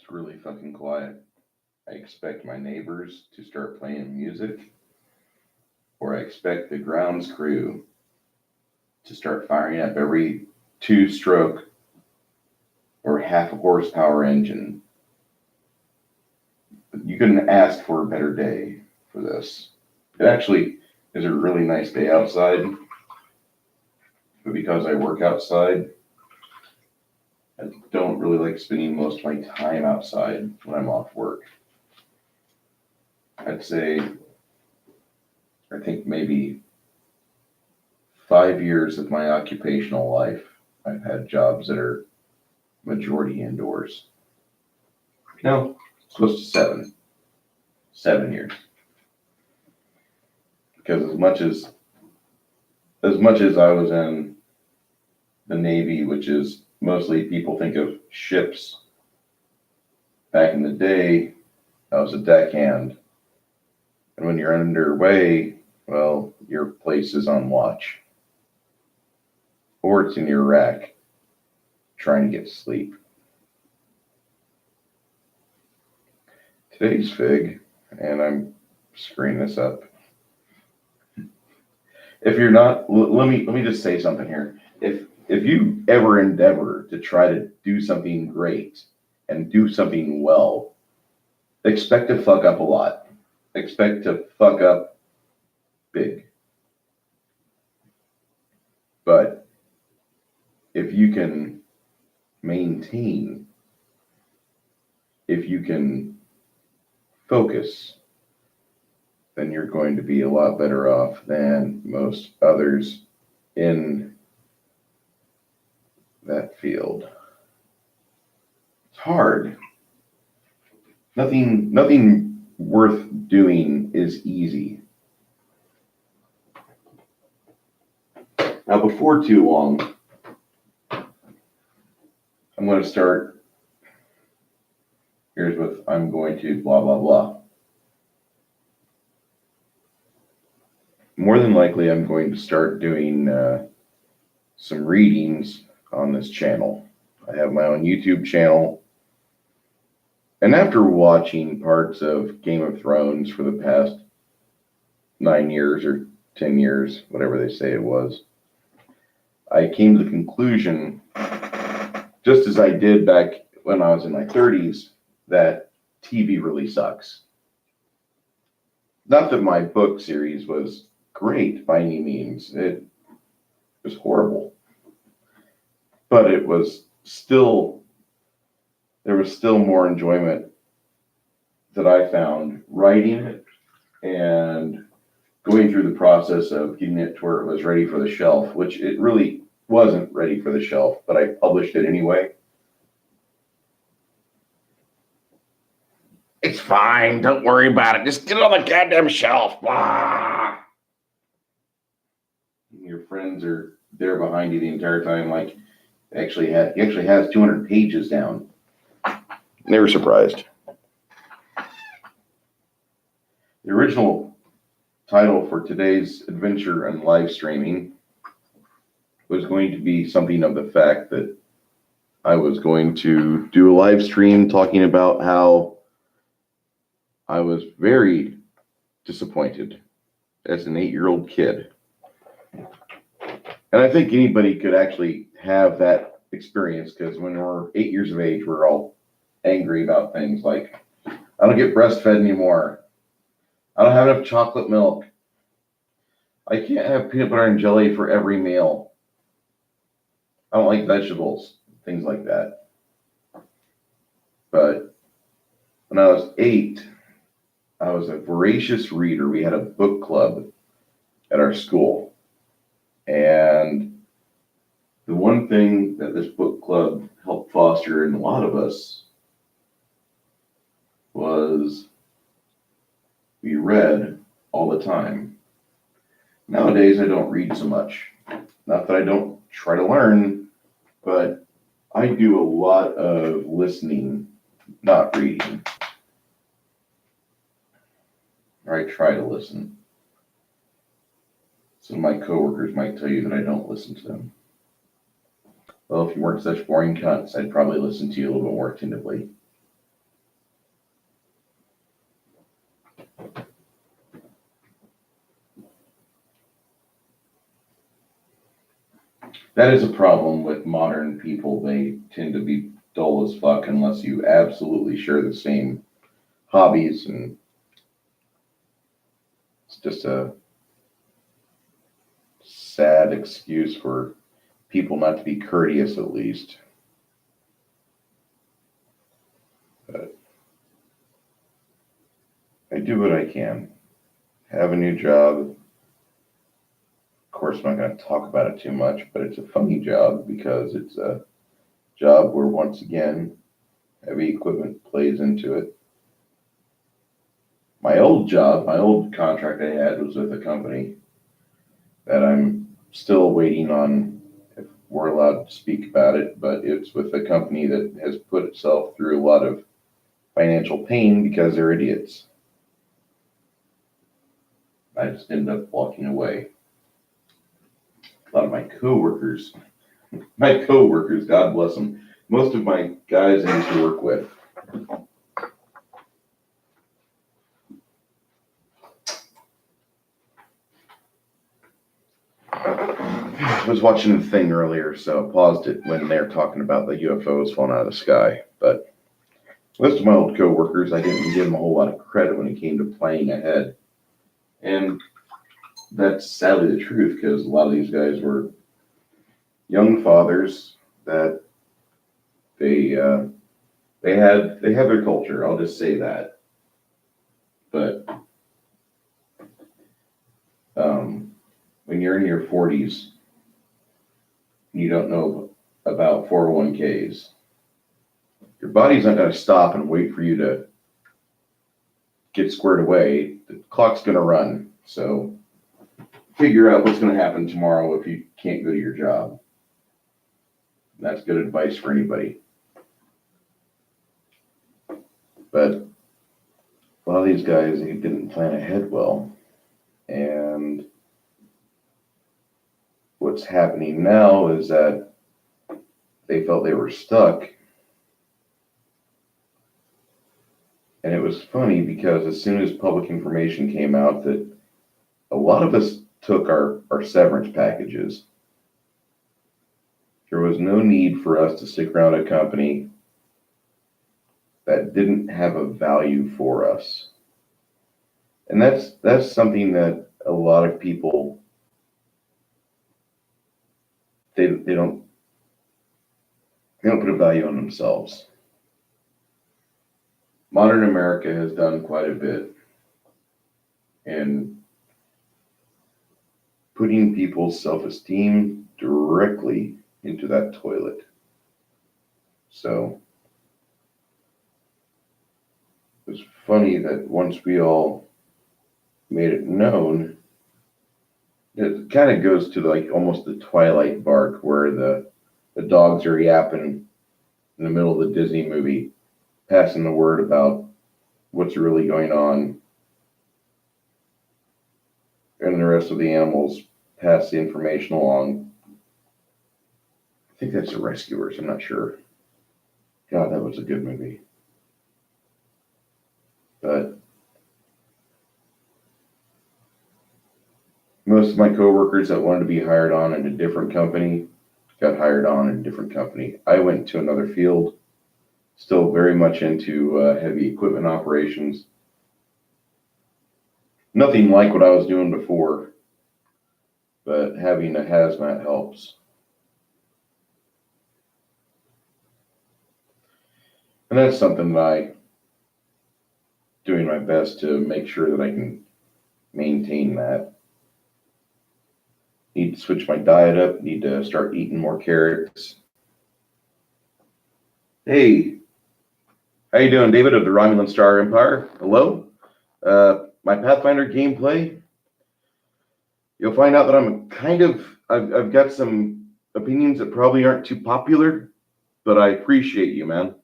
It's really fucking quiet. I expect my neighbors to start playing music, or I expect the grounds crew to start firing up every two-stroke or half a horsepower engine. You couldn't ask for a better day for this. It actually is a really nice day outside, but because I work outside, I don't really like spending most of my time outside when I'm off work. I'd say, I think maybe 5 years of my occupational life, I've had jobs that are majority indoors. No, close to 7. 7 years. Because as much as I was in the Navy, which is mostly people think of ships, back in the day, I was a deckhand. And when you're underway, well, your place is on watch. Or it's in your rack, trying to get sleep. Today's fig, and I'm screwing this up. If you're not, let me just say something here. If you ever endeavor to try to do something great and do something well, expect to fuck up a lot. Expect to fuck up big. But if you can maintain, if you can focus, then you're going to be a lot better off than most others in that field. It's hard. Nothing worth doing is easy. Now, before too long, I'm going to start. Here's what I'm going to blah, blah, blah. More than likely, I'm going to start doing some readings on this channel. I have my own YouTube channel. And after watching parts of Game of Thrones for the past 9 years or 10 years, whatever they say it was, I came to the conclusion, just as I did back when I was in my 30s, that TV really sucks. Not that my book series was great by any means. It was horrible. But it was still, there was still more enjoyment that I found writing it and going through the process of getting it to where it was ready for the shelf, which it really wasn't ready for the shelf, but I published it anyway. It's fine, don't worry about it. Just get it on the goddamn shelf. Blah. Your friends are there behind you the entire time, like he actually has 200 pages down. They were surprised. The original title for today's adventure and live streaming was going to be something of the fact that I was going to do a live stream talking about how I was very disappointed as an 8-year-old kid. And I think anybody could actually have that experience, because when we're 8 years of age, we're all angry about things like, I don't get breastfed anymore. I don't have enough chocolate milk. I can't have peanut butter and jelly for every meal. I don't like vegetables, things like that. But when I was 8, I was a voracious reader. We had a book club at our school. And the one thing that this book club helped foster in a lot of us was we read all the time. Nowadays, I don't read so much. Not that I don't try to learn, but I do a lot of listening, not reading. Or I try to listen. Some of my coworkers might tell you that I don't listen to them. Well, if you weren't such boring cunts, I'd probably listen to you a little bit more attentively. That is a problem with modern people. They tend to be dull as fuck unless you absolutely share the same hobbies, and it's just a sad excuse for people not to be courteous at least. But I do what I can. Have a new job. Of course, I'm not going to talk about it too much, but it's a funny job because it's a job where, once again, heavy equipment plays into it. My old job, my old contract I had was with a company that I'm still waiting on if we're allowed to speak about it, but it's with a company that has put itself through a lot of financial pain because they're idiots. I just ended up walking away. A lot of my coworkers, God bless them, most of my guys I used to work with, I was watching the thing earlier, so I paused it when they were talking about the UFOs falling out of the sky. But most of my old coworkers, I didn't give them a whole lot of credit when it came to planning ahead. And that's sadly the truth, because a lot of these guys were young fathers that they have their culture. I'll just say that. But when you're in your 40s, you don't know about 401ks. Your body's not going to stop and wait for you to get squared away. The clock's going to run. So figure out what's going to happen tomorrow if you can't go to your job. That's good advice for anybody. But a lot of these guys, they didn't plan ahead well. And what's happening now is that they felt they were stuck. And it was funny because as soon as public information came out that a lot of us took our severance packages, there was no need for us to stick around a company that didn't have a value for us. And that's something that a lot of people, they don't put a value on themselves. Modern America has done quite a bit in putting people's self-esteem directly into that toilet. So it was funny that once we all made it known, it kind of goes to like almost the Twilight bark where the dogs are yapping in the middle of the Disney movie, passing the word about what's really going on, and the rest of the animals pass the information along. I think that's the Rescuers, I'm not sure. God, that was a good movie. But most of my coworkers that wanted to be hired on in a different company got hired on in a different company. I went to another field, still very much into heavy equipment operations. Nothing like what I was doing before, but having a hazmat helps. And that's something that I doing my best to make sure that I can maintain that. Need to switch my diet up, need to start eating more carrots. Hey, how you doing, David of the Romulan Star Empire? Hello? My Pathfinder gameplay, you'll find out that I've got some opinions that probably aren't too popular, but I appreciate you, man.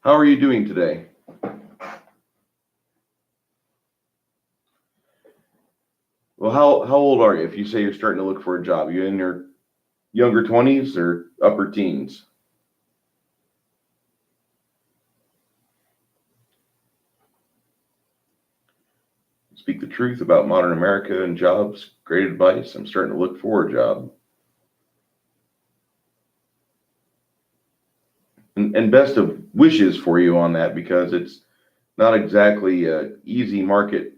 How are you doing today? Well, how old are you if you say you're starting to look for a job? You in your younger 20s or upper teens? speak the truth about modern America and jobs. Great advice. I'm starting to look for a job. And best of wishes for you on that, because it's not exactly an easy market.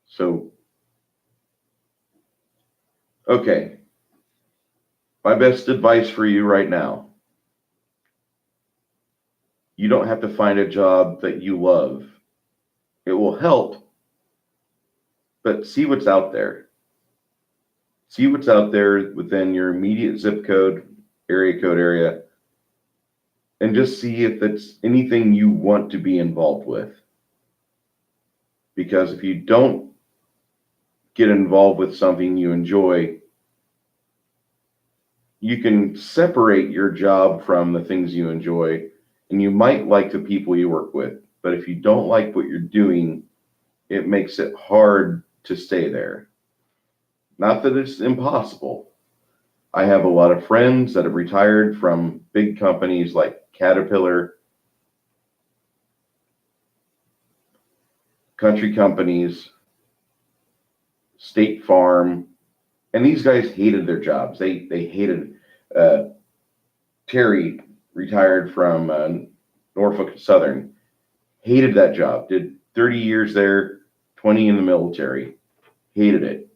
So, okay, my best advice for you right now: you don't have to find a job that you love. It will help, but see what's out there. See what's out there within your immediate zip code, area code area, and just see if it's anything you want to be involved with. Because if you don't get involved with something you enjoy, you can separate your job from the things you enjoy, and you might like the people you work with. But if you don't like what you're doing, it makes it hard to stay there. Not that it's impossible. I have a lot of friends that have retired from big companies like Caterpillar, country companies, State Farm, and these guys hated their jobs. They hated. Terry retired from Norfolk Southern. Hated that job. Did 30 years there, 20 in the military. Hated it,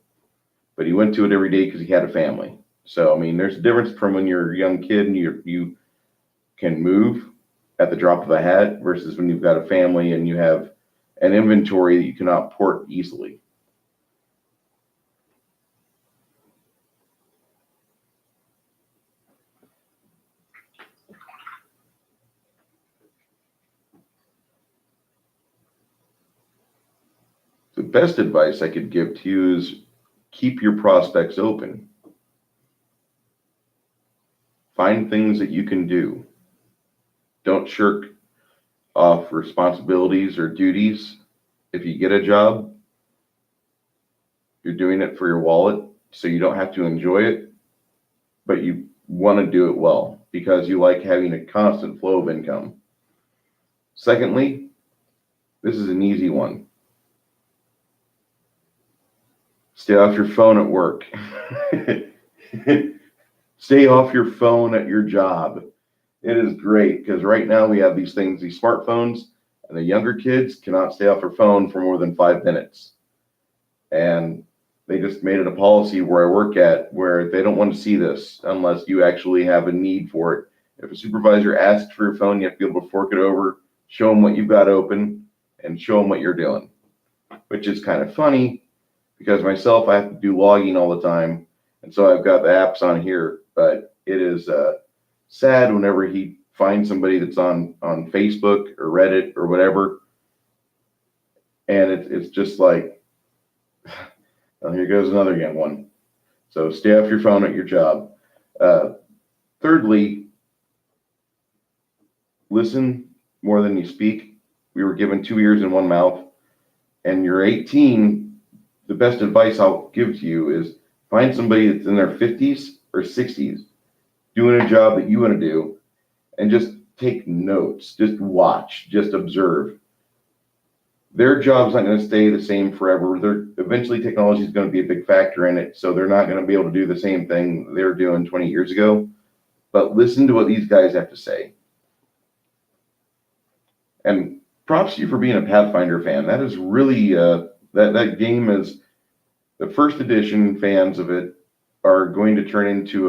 but he went to it every day because he had a family. So I mean, there's a difference from when you're a young kid and you can move at the drop of a hat versus when you've got a family and you have an inventory that you cannot port easily. The best advice I could give to you is keep your prospects open. Find things that you can do. Don't shirk off responsibilities or duties. If you get a job, you're doing it for your wallet, so you don't have to enjoy it, but you want to do it well because you like having a constant flow of income. Secondly, this is an easy one. Stay off your phone at work. Stay off your phone at your job. It is great because right now we have these things, these smartphones, and the younger kids cannot stay off their phone for more than 5 minutes. And they just made it a policy where I work at where they don't want to see this unless you actually have a need for it. If a supervisor asks for your phone, you have to be able to fork it over, show them what you've got open, and show them what you're doing, which is kind of funny because myself, I have to do logging all the time. And so I've got the apps on here, but it is sad whenever he finds somebody that's on Facebook or Reddit or whatever. And it's just like, well, here goes another young one. So stay off your phone at your job. Thirdly, listen more than you speak. We were given 2 ears and 1 mouth, and you're 18. The best advice I'll give to you is find somebody that's in their 50s or 60s doing a job that you want to do, and just take notes, just watch, just observe. Their job's not going to stay the same forever. Eventually technology is going to be a big factor in it, so they're not going to be able to do the same thing they were doing 20 years ago. But listen to what these guys have to say. And props to you for being a Pathfinder fan. That is really that game is the first edition. Fans of it are going to turn into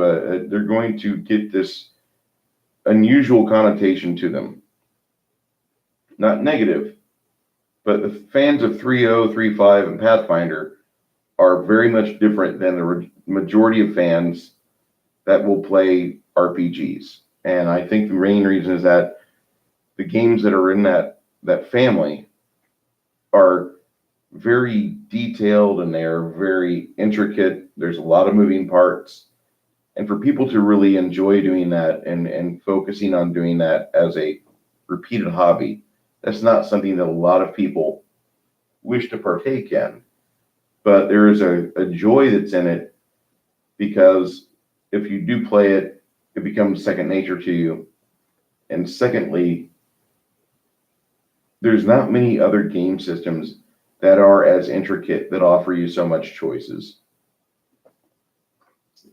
they're going to get this unusual connotation to them. Not negative, but the fans of 3.0, 3.5, and Pathfinder are very much different than the majority of fans that will play RPGs. And I think the main reason is that the games that are in that family are very detailed and they are very intricate. There's a lot of moving parts. And for people to really enjoy doing that and focusing on doing that as a repeated hobby, that's not something that a lot of people wish to partake in. But there is a joy that's in it because if you do play it, it becomes second nature to you. And secondly, there's not many other game systems that are as intricate, that offer you so much choices.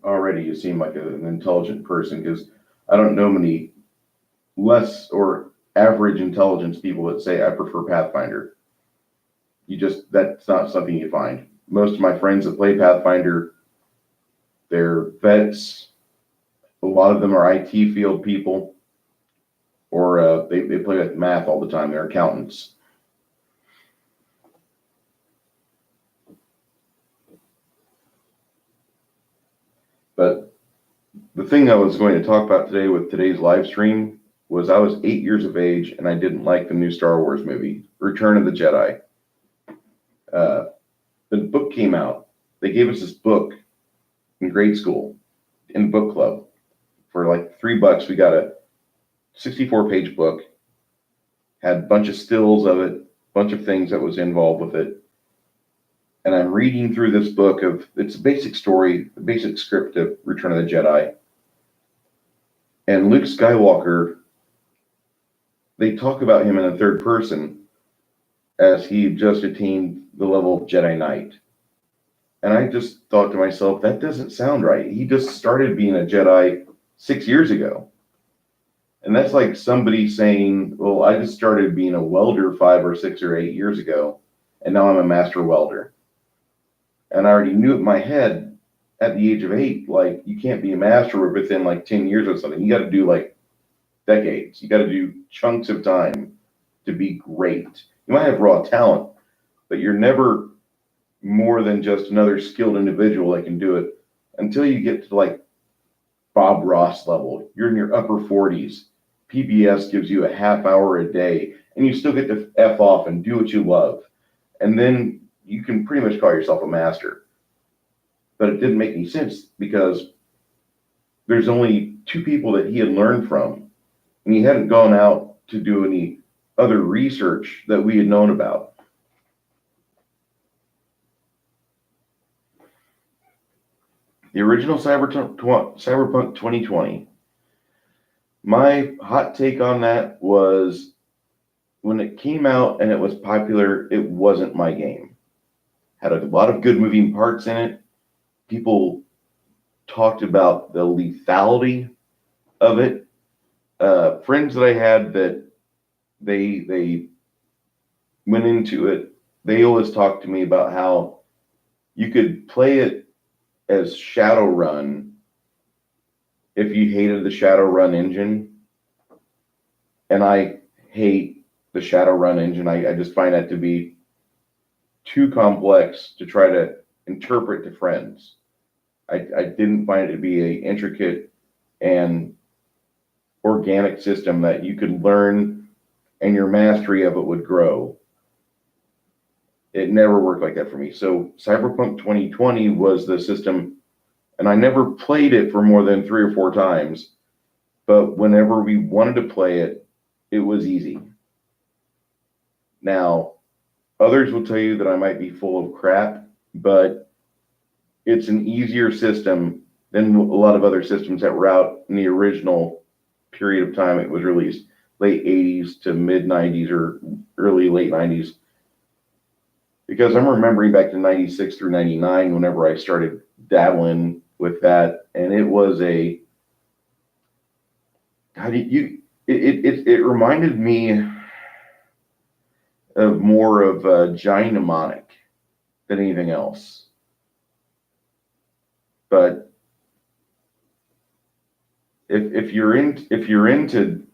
Already you seem like an intelligent person, because I don't know many less or average intelligence people that say I prefer Pathfinder. That's not something you find. Most of my friends that play Pathfinder, they're vets. A lot of them are IT field people, or they play with math all the time. They're accountants. But the thing I was going to talk about today with today's live stream was I was 8 years of age and I didn't like the new Star Wars movie, Return of the Jedi. The book came out. They gave us this book in grade school in book club for like $3. We got a 64-page book, had a bunch of stills of it, a bunch of things that was involved with it. And I'm reading through this book it's a basic story, the basic script of Return of the Jedi. And Luke Skywalker, they talk about him in the third person as he just attained the level of Jedi Knight. And I just thought to myself, that doesn't sound right. He just started being a Jedi 6 years ago. And that's like somebody saying, well, I just started being a welder 5 or 6 or 8 years ago, and now I'm a master welder. And I already knew it in my head at the age of 8, like, you can't be a master within like 10 years or something. You got to do like decades. You got to do chunks of time to be great. You might have raw talent, but you're never more than just another skilled individual that can do it until you get to like Bob Ross level. You're in your upper 40s. PBS gives you a half hour a day, and you still get to F off and do what you love. And then you can pretty much call yourself a master. But it didn't make any sense because there's only 2 people that he had learned from, and he hadn't gone out to do any other research that we had known about. The original Cyberpunk 2020. My hot take on that was, when it came out and it was popular, it wasn't my game. Had a lot of good moving parts in it. People talked about the lethality of it. Friends that I had that they went into it, they always talked to me about how you could play it as Shadowrun if you hated the Shadowrun engine. And I hate the Shadowrun engine. I just find that to be too complex to try to interpret to friends. I didn't find it to be an intricate and organic system that you could learn and your mastery of it would grow. It never worked like that for me. So Cyberpunk 2020 was the system, and I never played it for more than 3 or 4 times. But whenever we wanted to play it, it was easy. Now, others will tell you that I might be full of crap, but it's an easier system than a lot of other systems that were out in the original period of time it was released, late 80s to mid 90s or early late 90s. Because I'm remembering back to 96 through 99 whenever I started dabbling with that, and it was it reminded me of more of a giant mnemonic than anything else. But if you're into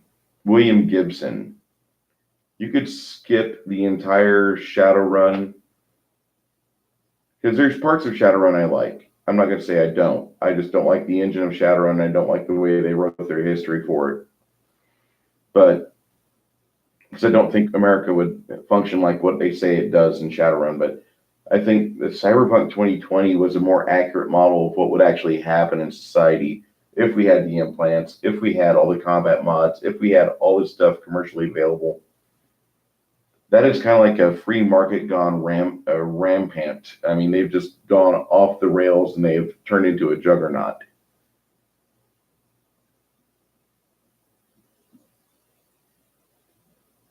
William Gibson, you could skip the entire Shadowrun, because there's parts of Shadowrun I like. I'm not going to say I don't. I just don't like the engine of Shadowrun. I don't like the way they wrote their history for it. But because I don't think America would function like what they say it does in Shadowrun. But I think the Cyberpunk 2020 was a more accurate model of what would actually happen in society if we had the implants, if we had all the combat mods, if we had all this stuff commercially available. That is kind of like a free market gone rampant. I mean, they've just gone off the rails and they've turned into a juggernaut.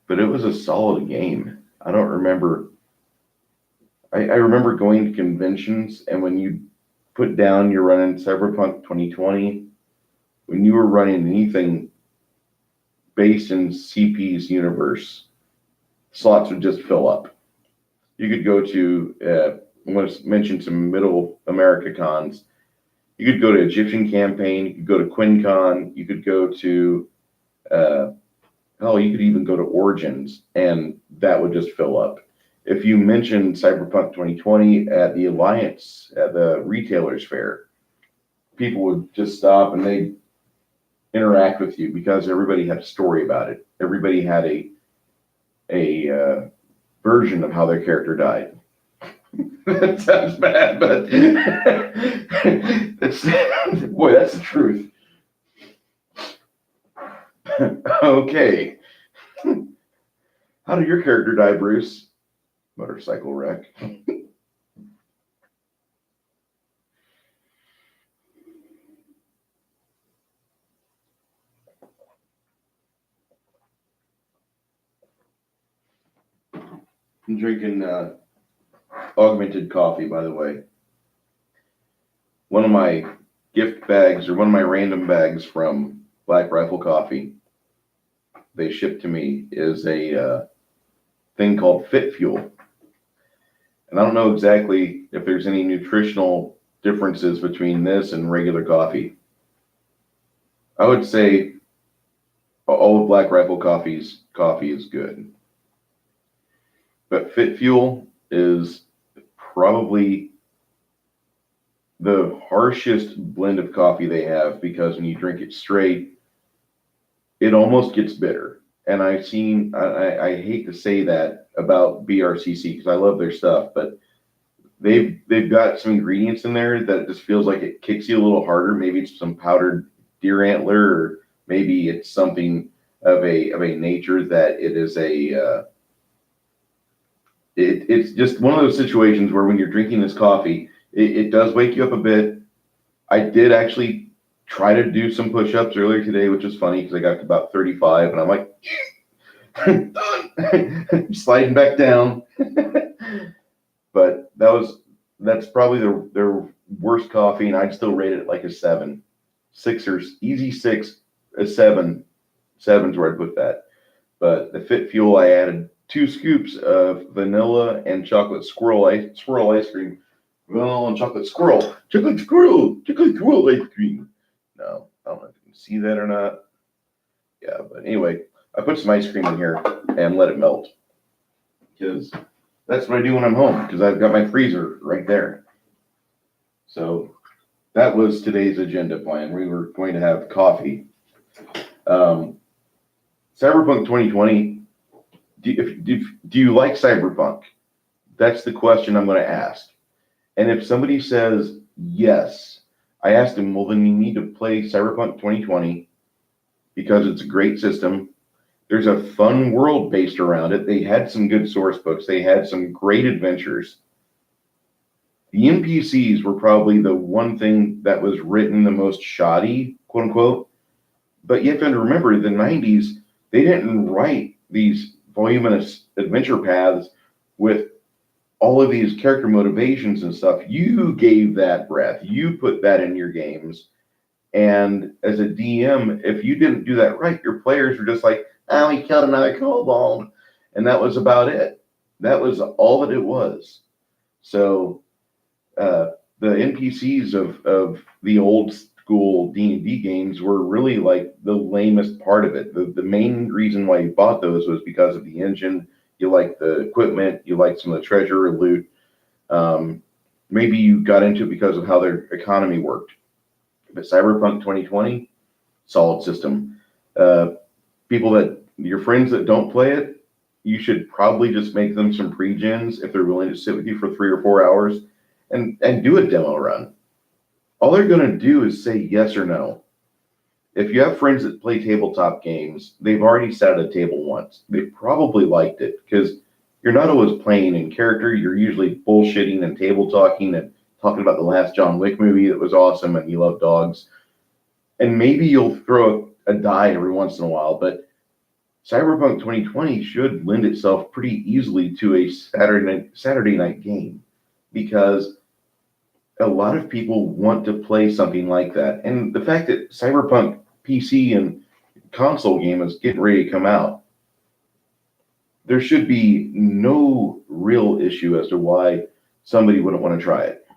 But it was a solid game. I don't remember I remember going to conventions, and when you put down you're running Cyberpunk 2020, when you were running anything based in CP's universe, slots would just fill up. You could go to, I'm going to mention some Middle America cons. You could go to Egyptian Campaign, you could go to QuinCon, you could go to, you could even go to Origins, and that would just fill up. If you mentioned Cyberpunk 2020 at the Alliance, at the retailers fair, people would just stop and they'd interact with you because everybody had a story about it. Everybody had a version of how their character died. That sounds bad, but that's the truth. Okay. How did your character die, Bruce? Motorcycle wreck. I'm drinking augmented coffee, by the way. One of my gift bags, or one of my random bags from Black Rifle Coffee, they shipped to me, is a thing called Fit Fuel. And I don't know exactly if there's any nutritional differences between this and regular coffee. I would say all of Black Rifle Coffee's coffee is good. But Fit Fuel is probably the harshest blend of coffee they have, because when you drink it straight, it almost gets bitter. And I hate to say that about BRCC because I love their stuff, but they've got some ingredients in there that it just feels like it kicks you a little harder. Maybe it's some powdered deer antler, or maybe it's something of a nature that it is it's just one of those situations where when you're drinking this coffee, it does wake you up a bit. I did actually try to do some push-ups earlier today, which is funny because I got to about 35 and I'm like, done. Sliding back down. But that's probably their worst coffee, and I'd still rate it like a 7. Sixers, easy 6, a 7. 7's where I'd put that. But the Fit Fuel, I added 2 scoops of vanilla and chocolate swirl ice cream. Vanilla and chocolate swirl ice cream. No, I don't know if you can see that or not. Yeah, but anyway, I put some ice cream in here and let it melt, because that's what I do when I'm home, because I've got my freezer right there. So that was today's agenda plan. We were going to have coffee. Cyberpunk 2020, do you like Cyberpunk? That's the question I'm going to ask. And if somebody says yes, I asked them, well, then you need to play Cyberpunk 2020 because it's a great system. There's a fun world based around it. They had some good source books. They had some great adventures. The NPCs were probably the one thing that was written the most shoddy, quote unquote. But you have to remember, the 90s, they didn't write these voluminous adventure paths with all of these character motivations and stuff. You gave that breath. You put that in your games. And as a DM, if you didn't do that right, your players were just like, oh, he killed another kobold. And that was about it. That was all that it was. So the NPCs of the old school D&D games were really like the lamest part of it. The main reason why you bought those was because of the engine. You liked the equipment. You liked some of the treasure or loot. Maybe you got into it because of how their economy worked. But Cyberpunk 2020, solid system. Your friends that don't play it, you should probably just make them some pre-gens if they're willing to sit with you for 3 or 4 hours and do a demo run. All they're going to do is say yes or no. If you have friends that play tabletop games, they've already sat at a table once. They probably liked it because you're not always playing in character. You're usually bullshitting and table talking and talking about the last John Wick movie that was awesome and you love dogs. And maybe you'll throw a die every once in a while, but Cyberpunk 2020 should lend itself pretty easily to a Saturday night game, because a lot of people want to play something like that. And the fact that Cyberpunk PC and console game is getting ready to come out, there should be no real issue as to why somebody wouldn't want to try it.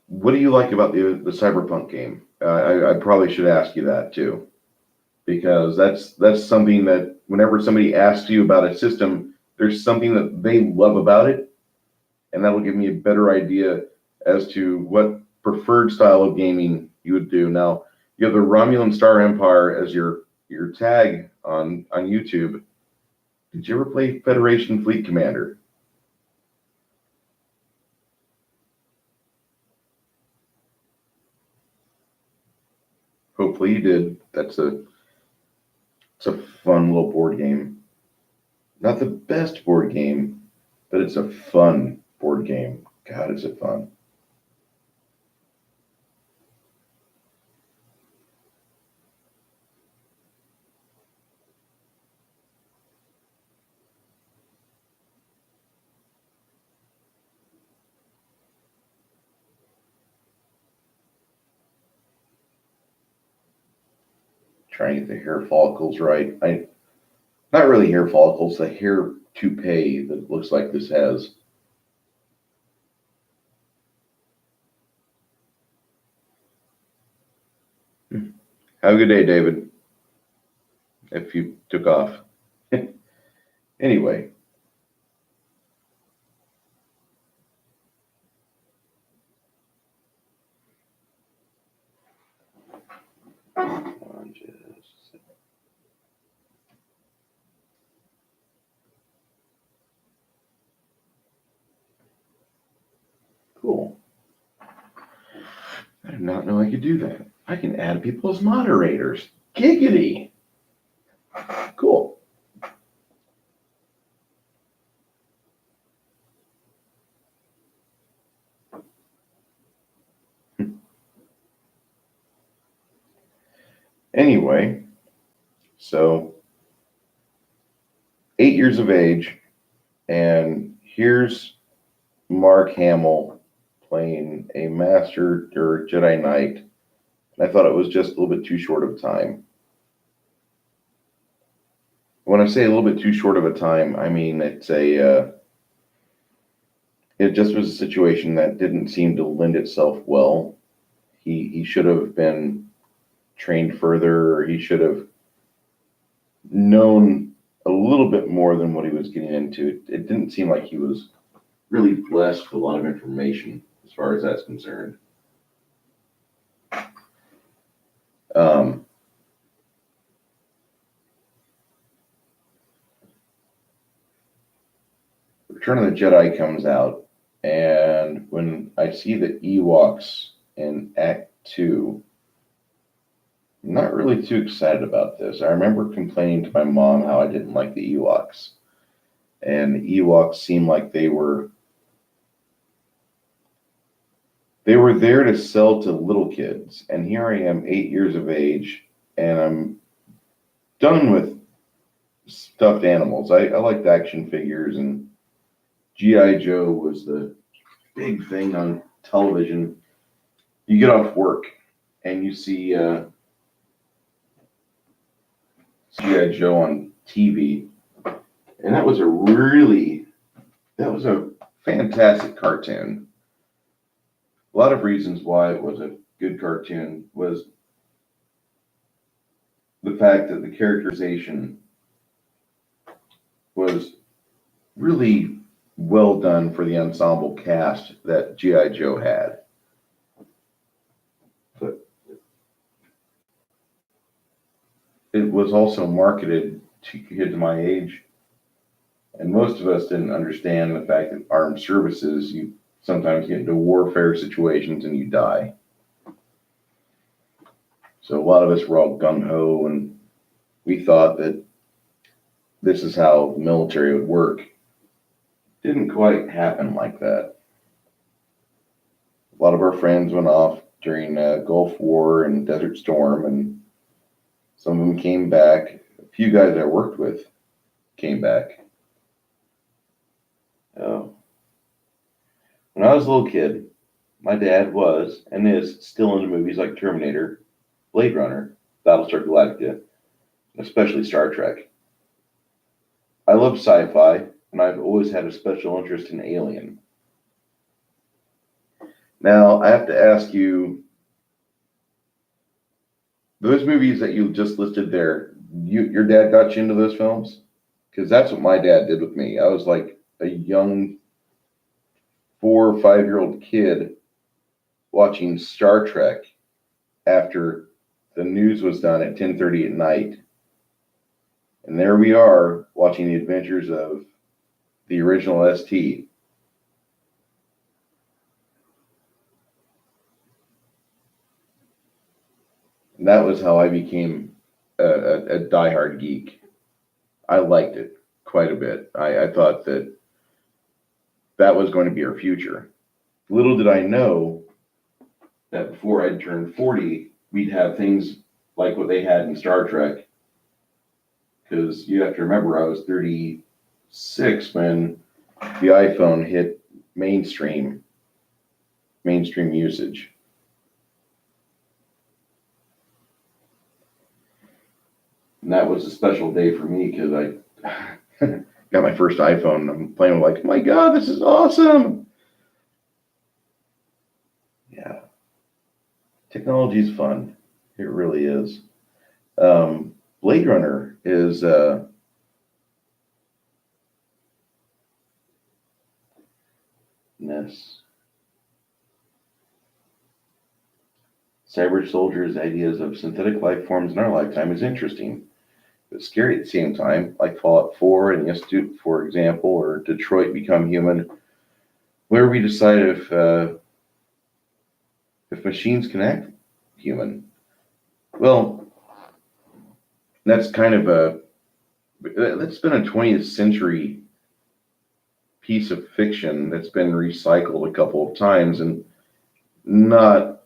What do you like about the Cyberpunk game? I probably should ask you that too, because that's something that whenever somebody asks you about a system, there's something that they love about it, and that'll give me a better idea as to what preferred style of gaming you would do. Now, you have the Romulan Star Empire as your tag on YouTube. Did you ever play Federation Fleet Commander? Hopefully you did. It's a fun little board game. Not the best board game, but it's a fun board game. God, is it fun. Trying to get the hair follicles right. Not really hair follicles, the hair toupee that looks like this has. Have a good day, David, if you took off. Anyway. Cool. I did not know I could do that. I can add people as moderators. Giggity. Cool. Anyway, so 8 years of age, and here's Mark Hamill playing a Master or Jedi Knight. I thought it was just a little bit too short of a time. When I say a little bit too short of a time, I mean it just was a situation that didn't seem to lend itself well. He should have been trained further, or he should have known a little bit more than what he was getting into. It didn't seem like he was really blessed with a lot of information as far as that's concerned. Return of the Jedi comes out, and when I see the Ewoks in Act 2, I'm not really too excited about this. I remember complaining to my mom how I didn't like the Ewoks. And the Ewoks seemed like they were there to sell to little kids. And here I am, 8 years of age, and I'm done with stuffed animals. I liked action figures, and G.I. Joe was the big thing on television. You get off work and you see G.I. Joe on TV, and that was a fantastic cartoon. A lot of reasons why it was a good cartoon was the fact that the characterization was really well done for the ensemble cast that G.I. Joe had. But it was also marketed to kids my age, and most of us didn't understand the fact that armed services, you sometimes get into warfare situations and you die. So a lot of us were all gung-ho, and we thought that this is how the military would work. Didn't quite happen like that. A lot of our friends went off, during Gulf War and Desert Storm, and some of them came back. A few guys I worked with came back. When I was a little kid, my dad was and is still into movies like Terminator, Blade Runner, Battlestar Galactica, especially Star Trek. I love sci-fi, and I've always had a special interest in Alien. Now, I have to ask you, those movies that you just listed there, your dad got you into those films? Because that's what my dad did with me. I was like a young 4 or 5-year-old kid watching Star Trek after the news was done at 10:30 at night. And there we are watching the adventures of the original ST. And that was how I became a diehard geek. I liked it quite a bit. I thought that was going to be our future. Little did I know that before I'd turned 40, we'd have things like what they had in Star Trek. Because you have to remember, I was 36 when the iPhone hit mainstream usage. And that was a special day for me because I got my first iPhone. I'm playing with like, oh my God, this is awesome. Yeah. Technology is fun. It really is. Blade Runner is Cyber soldiers' ideas of synthetic life forms in our lifetime is interesting, but scary at the same time, like Fallout 4 and the Institute, for example, or Detroit Become Human, where we decide if machines can act human. Well, that's been a 20th century piece of fiction that's been recycled a couple of times, and not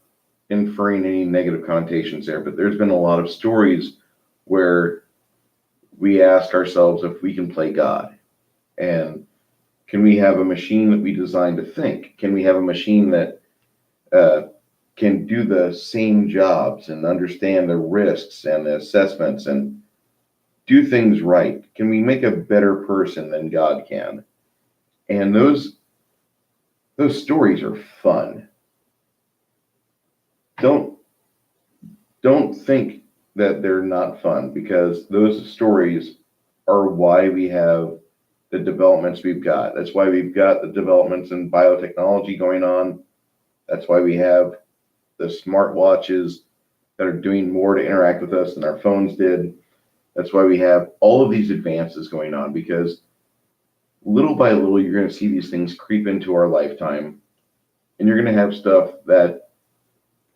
inferring any negative connotations there, but there's been a lot of stories where we ask ourselves if we can play God, and can we have a machine that we designed to think? Can we have a machine that can do the same jobs and understand the risks and the assessments and do things right? Can we make a better person than God can? And those stories are fun. Don't think that they're not fun, because those stories are why we have the developments we've got. That's why we've got the developments in biotechnology going on. That's why we have the smartwatches that are doing more to interact with us than our phones did. That's why we have all of these advances going on, because little by little, you're going to see these things creep into our lifetime, and you're going to have stuff that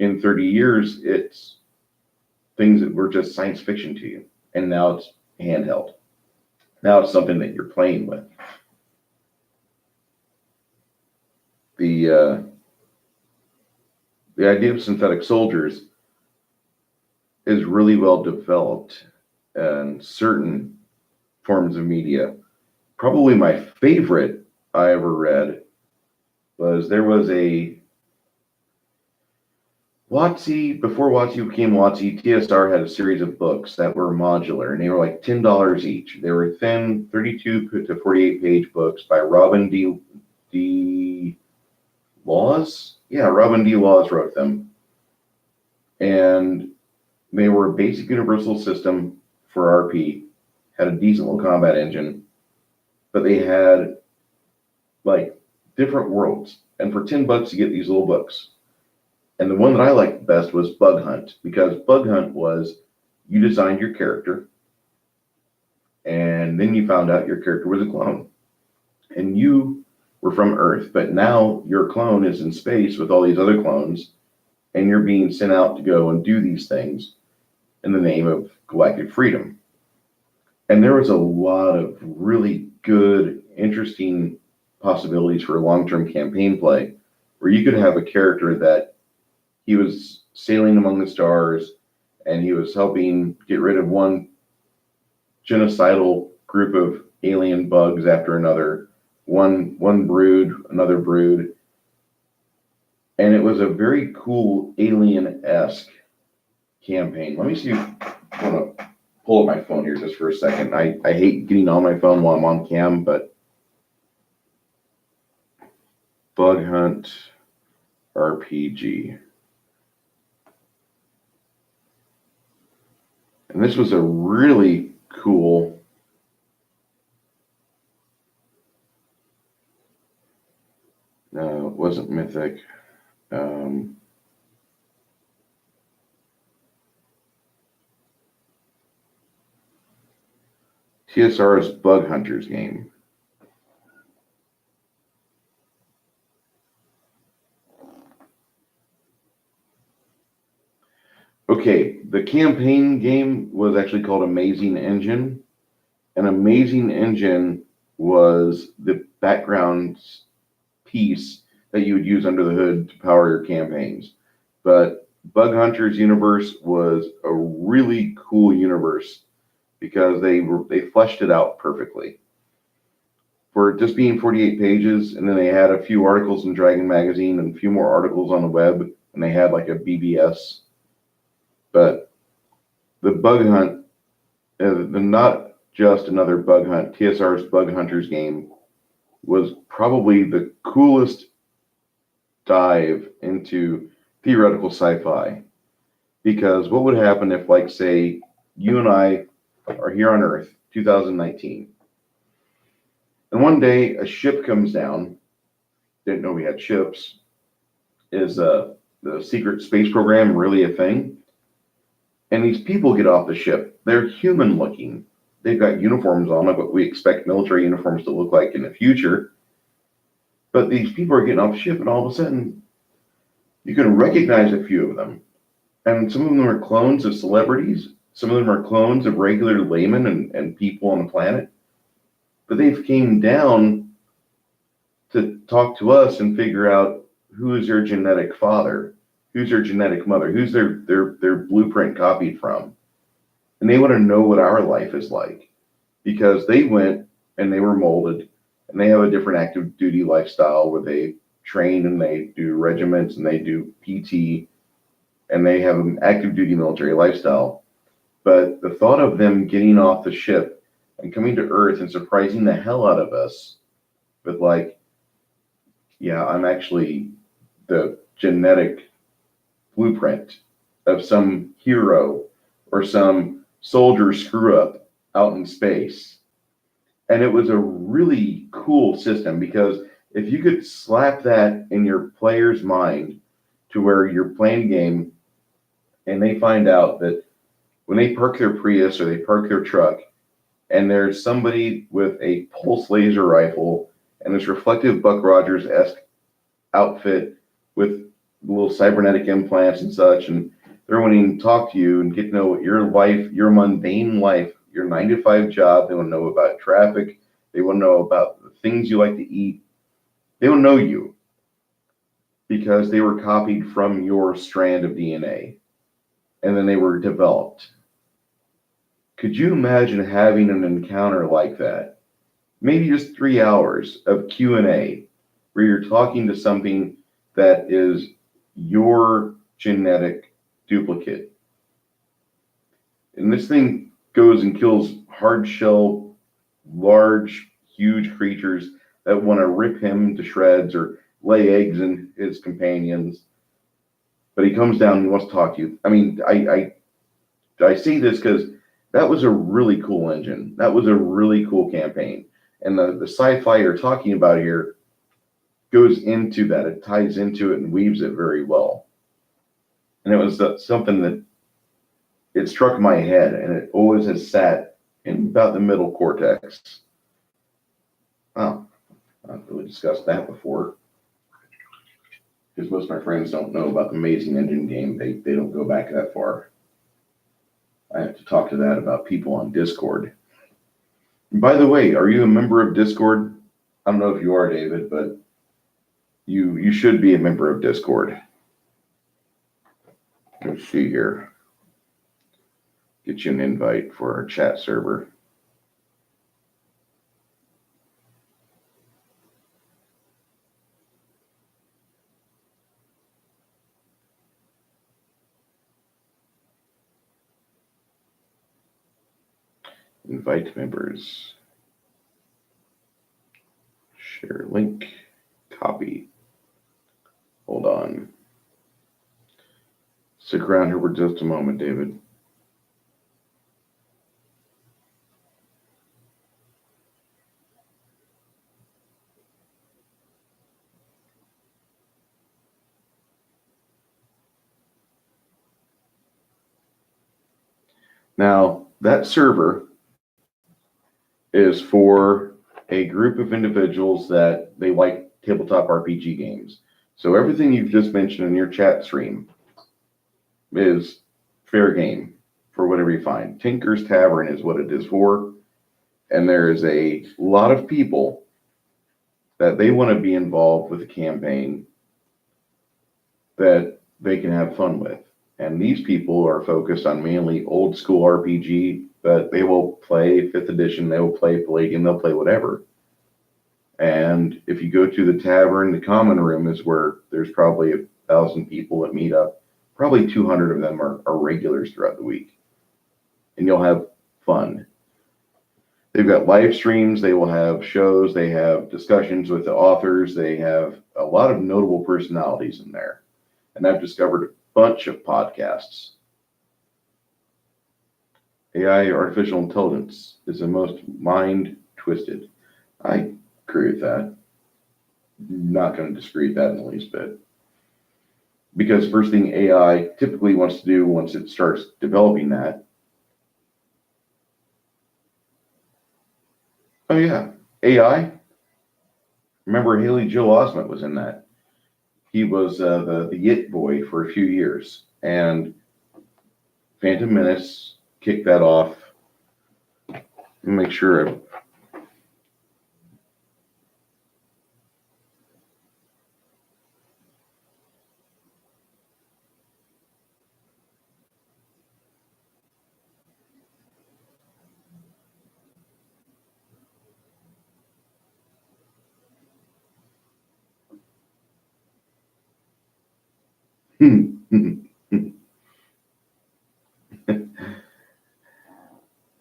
in 30 years, it's things that were just science fiction to you, and now it's handheld. Now it's something that you're playing with. The idea of synthetic soldiers is really well developed in certain forms of media. Probably my favorite I ever read was, there was a WotC, before WotC became WotC, TSR had a series of books that were modular, and they were like $10 each. They were thin, 32 to 48 page books by Robin D. Laws? Yeah, Robin D. Laws wrote them. And they were a basic universal system for RP, had a decent little combat engine, but they had like different worlds. And for $10 you get these little books. And the one that I liked best was Bug Hunt, because Bug Hunt was, you designed your character, and then you found out your character was a clone. And you were from Earth, but now your clone is in space with all these other clones, and you're being sent out to go and do these things in the name of galactic freedom. And there was a lot of really good, interesting possibilities for long-term campaign play, where you could have a character that he was sailing among the stars, and he was helping get rid of one genocidal group of alien bugs after another, one brood, another brood, and it was a very cool alien-esque campaign. Let me see. I want to pull up my phone here just for a second. I hate getting on my phone while I'm on cam, but Bug Hunt RPG. And this was a really cool no, it wasn't Mythic. TSR's Bug Hunters game. Okay, the campaign game was actually called Amazing Engine. An Amazing Engine was the background piece that you would use under the hood to power your campaigns. But Bug Hunters universe was a really cool universe because they fleshed it out perfectly. For just being 48 pages, and then they had a few articles in Dragon Magazine and a few more articles on the web, and they had like a BBS. But the Bug Hunt, not just another Bug Hunt, TSR's Bug Hunters game was probably the coolest dive into theoretical sci-fi. Because what would happen if, like, say, you and I are here on Earth, 2019, and one day a ship comes down, didn't know we had ships, is the secret space program really a thing? And these people get off the ship. They're human looking. They've got uniforms on, like what we expect military uniforms to look like in the future. But these people are getting off the ship, and all of a sudden, you can recognize a few of them. And some of them are clones of celebrities. Some of them are clones of regular laymen and people on the planet. But they've came down to talk to us and figure out who is their genetic father, who's their genetic mother, who's their blueprint copied from. And they want to know what our life is like, because they went and they were molded, and they have a different active duty lifestyle where they train and they do regiments and they do PT, and they have an active duty military lifestyle. But the thought of them getting off the ship and coming to Earth and surprising the hell out of us with, like, yeah, I'm actually the genetic blueprint of some hero or some soldier screw up out in space. And it was a really cool system, because if you could slap that in your player's mind to where you're playing a game and they find out that when they park their Prius or they park their truck and there's somebody with a pulse laser rifle and this reflective Buck Rogers-esque outfit with little cybernetic implants and such, and they're wanting to talk to you and get to know what your life, your mundane life, your 9-to-5 job. They want to know about traffic. They want to know about the things you like to eat. They don't know you because they were copied from your strand of DNA, and then they were developed. Could you imagine having an encounter like that? Maybe just 3 hours of Q&A where you're talking to something that is your genetic duplicate. And this thing goes and kills hard shell, large, huge creatures that want to rip him to shreds or lay eggs in his companions. But he comes down and he wants to talk to you. I mean, I say this because that was a really cool engine. That was a really cool campaign. And the sci-fi you're talking about here goes into that. It ties into it and weaves it very well. And it was something that it struck my head, and it always has sat in about the middle cortex. Oh, I've really discussed that before, because most of my friends don't know about the Amazing Engine game. They don't go back that far. I have to talk to that about people on Discord. And by the way, are you a member of Discord? I don't know if you are, David, but you should be a member of Discord. Let's see here. Get you an invite for our chat server. Invite members. Share link. Copy. Hold on. Stick around here for just a moment, David. Now, that server is for a group of individuals that they like tabletop RPG games. So everything you've just mentioned in your chat stream is fair game for whatever you find. Tinker's Tavern is what it is for. And there is a lot of people that they want to be involved with a campaign that they can have fun with. And these people are focused on mainly old school RPG, but they will play 5th edition, they will play Palladium, they'll play whatever. And if you go to the tavern, the common room is where there's probably 1,000 people that meet up. Probably 200 of them are regulars throughout the week. And you'll have fun. They've got live streams, they will have shows, they have discussions with the authors, they have a lot of notable personalities in there. And I've discovered a bunch of podcasts. AI, artificial intelligence, is the most mind twisted. I agree with that. Not going to disagree with that in the least bit. Because first thing AI typically wants to do once it starts developing that. Oh yeah, AI. Remember Haley Joel Osment was in that. He was the Yit boy for a few years, and Phantom Menace kicked that off. Make sure.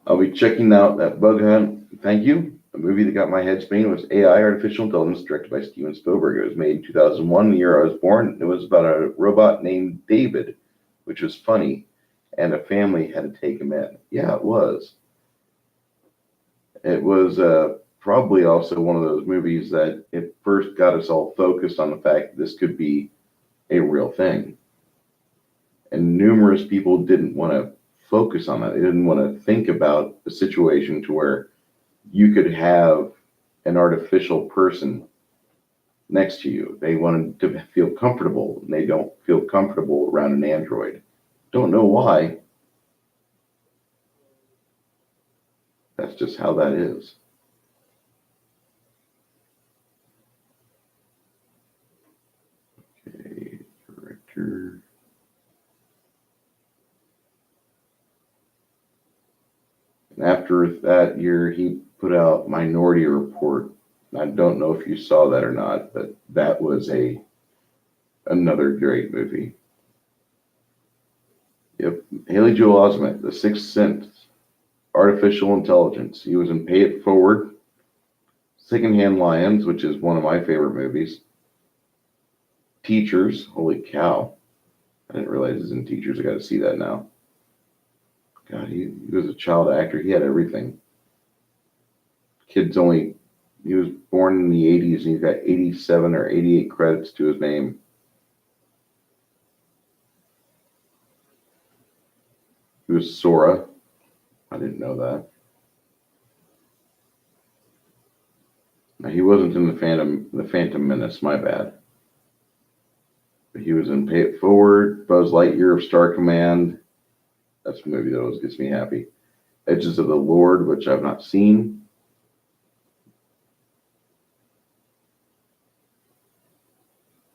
I'll be checking out that Bug Hunt. Thank you. The movie that got my head spinning was AI, Artificial Intelligence, directed by Steven Spielberg. It was made in 2001, the year I was born. It was about a robot named David, which was funny, and a family had to take him in. Yeah, it was. It was probably also one of those movies that it first got us all focused on the fact that this could be a real thing. And numerous people didn't want to focus on that. They didn't want to think about a situation to where you could have an artificial person next to you. They wanted to feel comfortable, and they don't feel comfortable around an android. Don't know why. That's just how that is. Okay, director. And after that year, he put out Minority Report. I don't know if you saw that or not, but that was another great movie. Yep, Haley Joel Osment, The Sixth Sense, Artificial Intelligence. He was in Pay It Forward, Secondhand Lions, which is one of my favorite movies. Teachers, holy cow. I didn't realize he was in Teachers. I got to see that now. God, he was a child actor. He had everything. He was born in the 80s, and he's got 87 or 88 credits to his name. He was Sora. I didn't know that. Now, he wasn't in the Phantom Menace, my bad. But he was in Pay It Forward, Buzz Lightyear of Star Command. That's a movie that always gets me happy. Edges of the Lord, which I've not seen.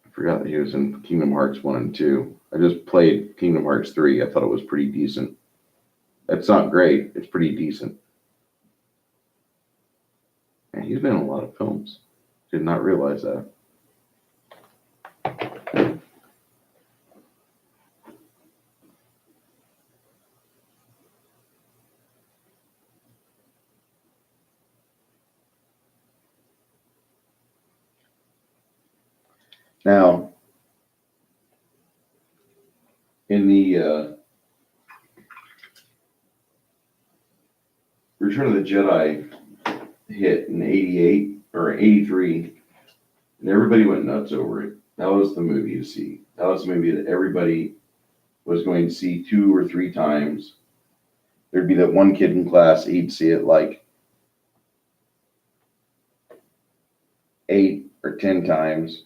I forgot that he was in Kingdom Hearts 1 and 2. I just played Kingdom Hearts 3. I thought it was pretty decent. It's not great. It's pretty decent. And he's been in a lot of films. Did not realize that. Now, in the Return of the Jedi hit in 88 or 83, and everybody went nuts over it. That was the movie to see. That was the movie that everybody was going to see 2 or 3 times. There'd be that one kid in class, he'd see it like 8 or 10 times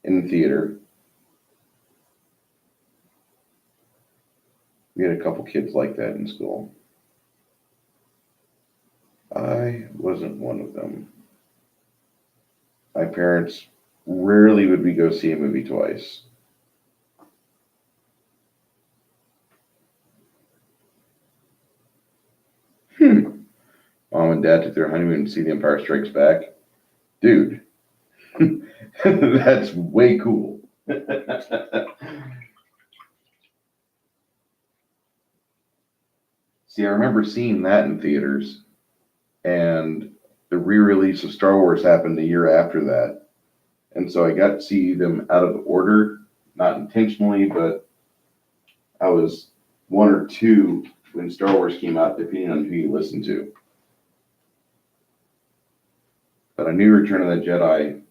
in the theater. We had a couple kids like that in school. I wasn't one of them. My parents rarely would we go see a movie twice. Mom and Dad took their honeymoon to see The Empire Strikes Back. Dude, that's way cool. See, I remember seeing that in theaters, and the re-release of Star Wars happened a year after that. And so I got to see them out of order, not intentionally, but I was 1 or 2 when Star Wars came out, depending on who you listen to. But I knew Return of the Jedi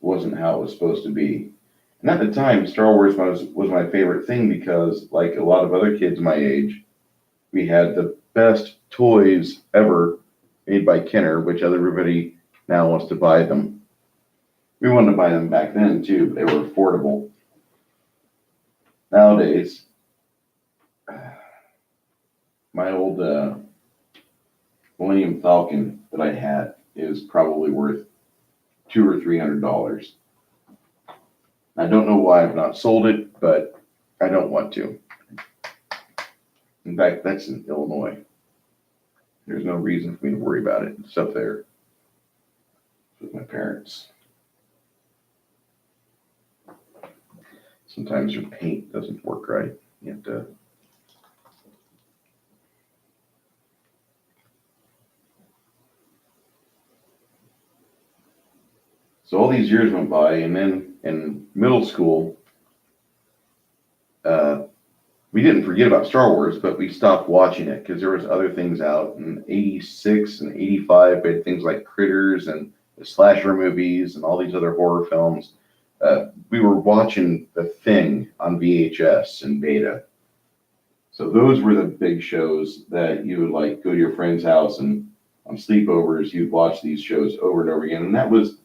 wasn't how it was supposed to be. And at the time, Star Wars was my favorite thing because, like a lot of other kids my age, we had the best toys ever made by Kenner, which everybody now wants to buy them. We wanted to buy them back then too, but they were affordable. Nowadays, my old Millennium Falcon that I had is probably worth $200 or $300. I don't know why I've not sold it, but I don't want to. In fact, that's in Illinois. There's no reason for me to worry about it. It's up there with my parents. Sometimes your paint doesn't work right. You have to. So all these years went by, and then in middle school, we didn't forget about Star Wars, but we stopped watching it because there was other things out. In 86 and 85, we had things like Critters and the slasher movies and all these other horror films. We were watching The Thing on VHS and beta. So those were the big shows that you would like go to your friend's house, and on sleepovers, you'd watch these shows over and over again. And that was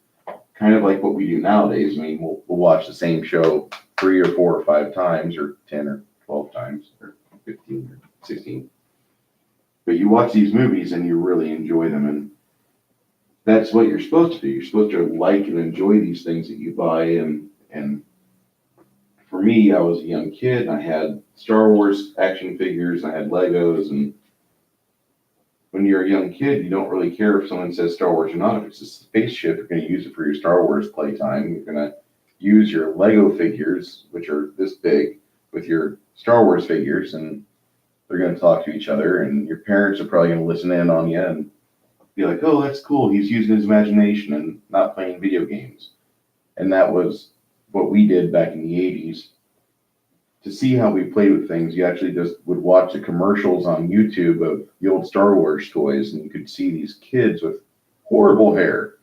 kind of like what we do nowadays. I mean, we'll watch the same show 3 or 4 or 5 times, or 10 or 12 times, or 15 or 16. But you watch these movies and you really enjoy them, and that's what you're supposed to do. You're supposed to like and enjoy these things that you buy. And for me, I was a young kid, and I had Star Wars action figures, and I had Legos, and when you're a young kid, you don't really care if someone says Star Wars or not. If it's a spaceship, you're going to use it for your Star Wars playtime. You're going to use your Lego figures, which are this big, with your Star Wars figures, and they're going to talk to each other, and your parents are probably going to listen in on you and be like, oh, that's cool. He's using his imagination and not playing video games. And that was what we did back in the 80s. To see how we played with things, you actually just would watch the commercials on YouTube of the old Star Wars toys, and you could see these kids with horrible hair.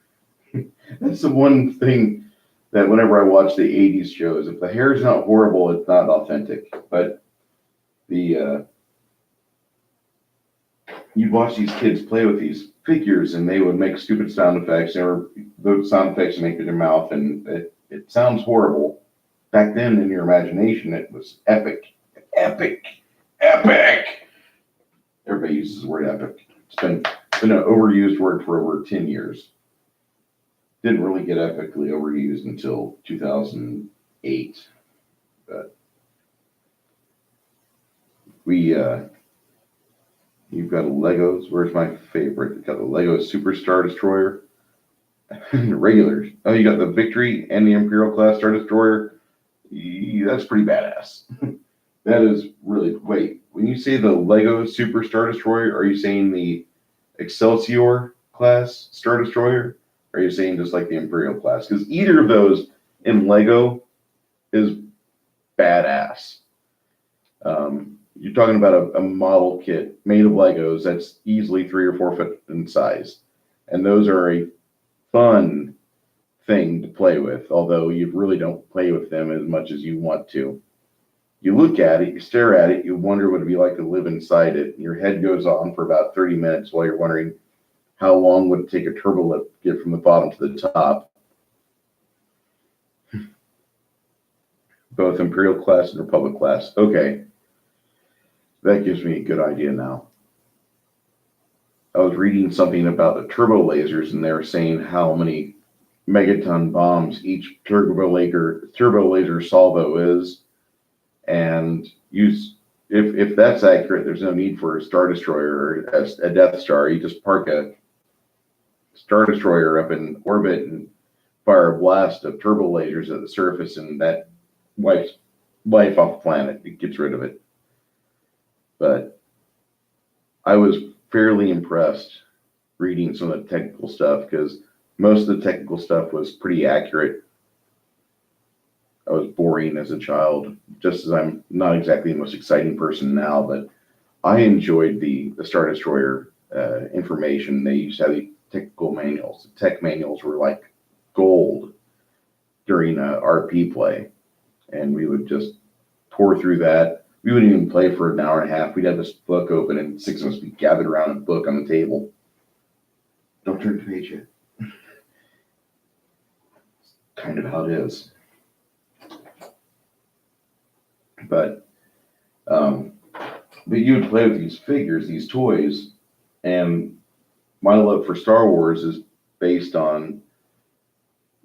That's the one thing that whenever I watch the 80s shows, if the hair is not horrible, it's not authentic. But you'd watch these kids play with these figures, and they would make stupid sound effects. Those sound effects make with their mouth, and it sounds horrible. Back then, in your imagination, it was epic. Epic. Epic. Everybody uses the word epic. It's been an overused word for over 10 years. Didn't really get epically overused until 2008. But we you've got Legos. Where's my favorite? You've got the Lego Super Star Destroyer. Regulars. Oh, you got the Victory and the Imperial class Star Destroyer. That's pretty badass. That is really. Wait, when you say the Lego Super Star Destroyer, are you saying the Excelsior class Star Destroyer? Or are you saying just like the Imperial class? Because either of those in Lego is badass. You're talking about a model kit made of Legos that's easily 3 or 4 foot in size. And those are a fun thing to play with, although you really don't play with them as much as you want to. You look at it, you stare at it, you wonder what it'd be like to live inside it. Your head goes on for about 30 minutes while you're wondering how long would it take a turbo lift to get from the bottom to the top. Both Imperial class and Republic class. Okay. That gives me a good idea now. I was reading something about the turbo lasers, and they were saying how many megaton bombs each turbo laser salvo is. And if that's accurate, there's no need for a Star Destroyer or a Death Star. You just park a Star Destroyer up in orbit and fire a blast of turbo lasers at the surface, and that wipes life off the planet. It gets rid of it. But I was fairly impressed reading some of the technical stuff, because most of the technical stuff was pretty accurate. I was boring as a child, just as I'm not exactly the most exciting person now, but I enjoyed the Star Destroyer information. They used to have the technical manuals. The tech manuals were like gold during RP play, and we would just pour through that. We wouldn't even play for an hour and a half. We'd have this book open, and 6 of us would be gathered around a book on the table. Don't turn the page yet. Kind of how it is. But you would play with these figures, these toys, and my love for Star Wars is based on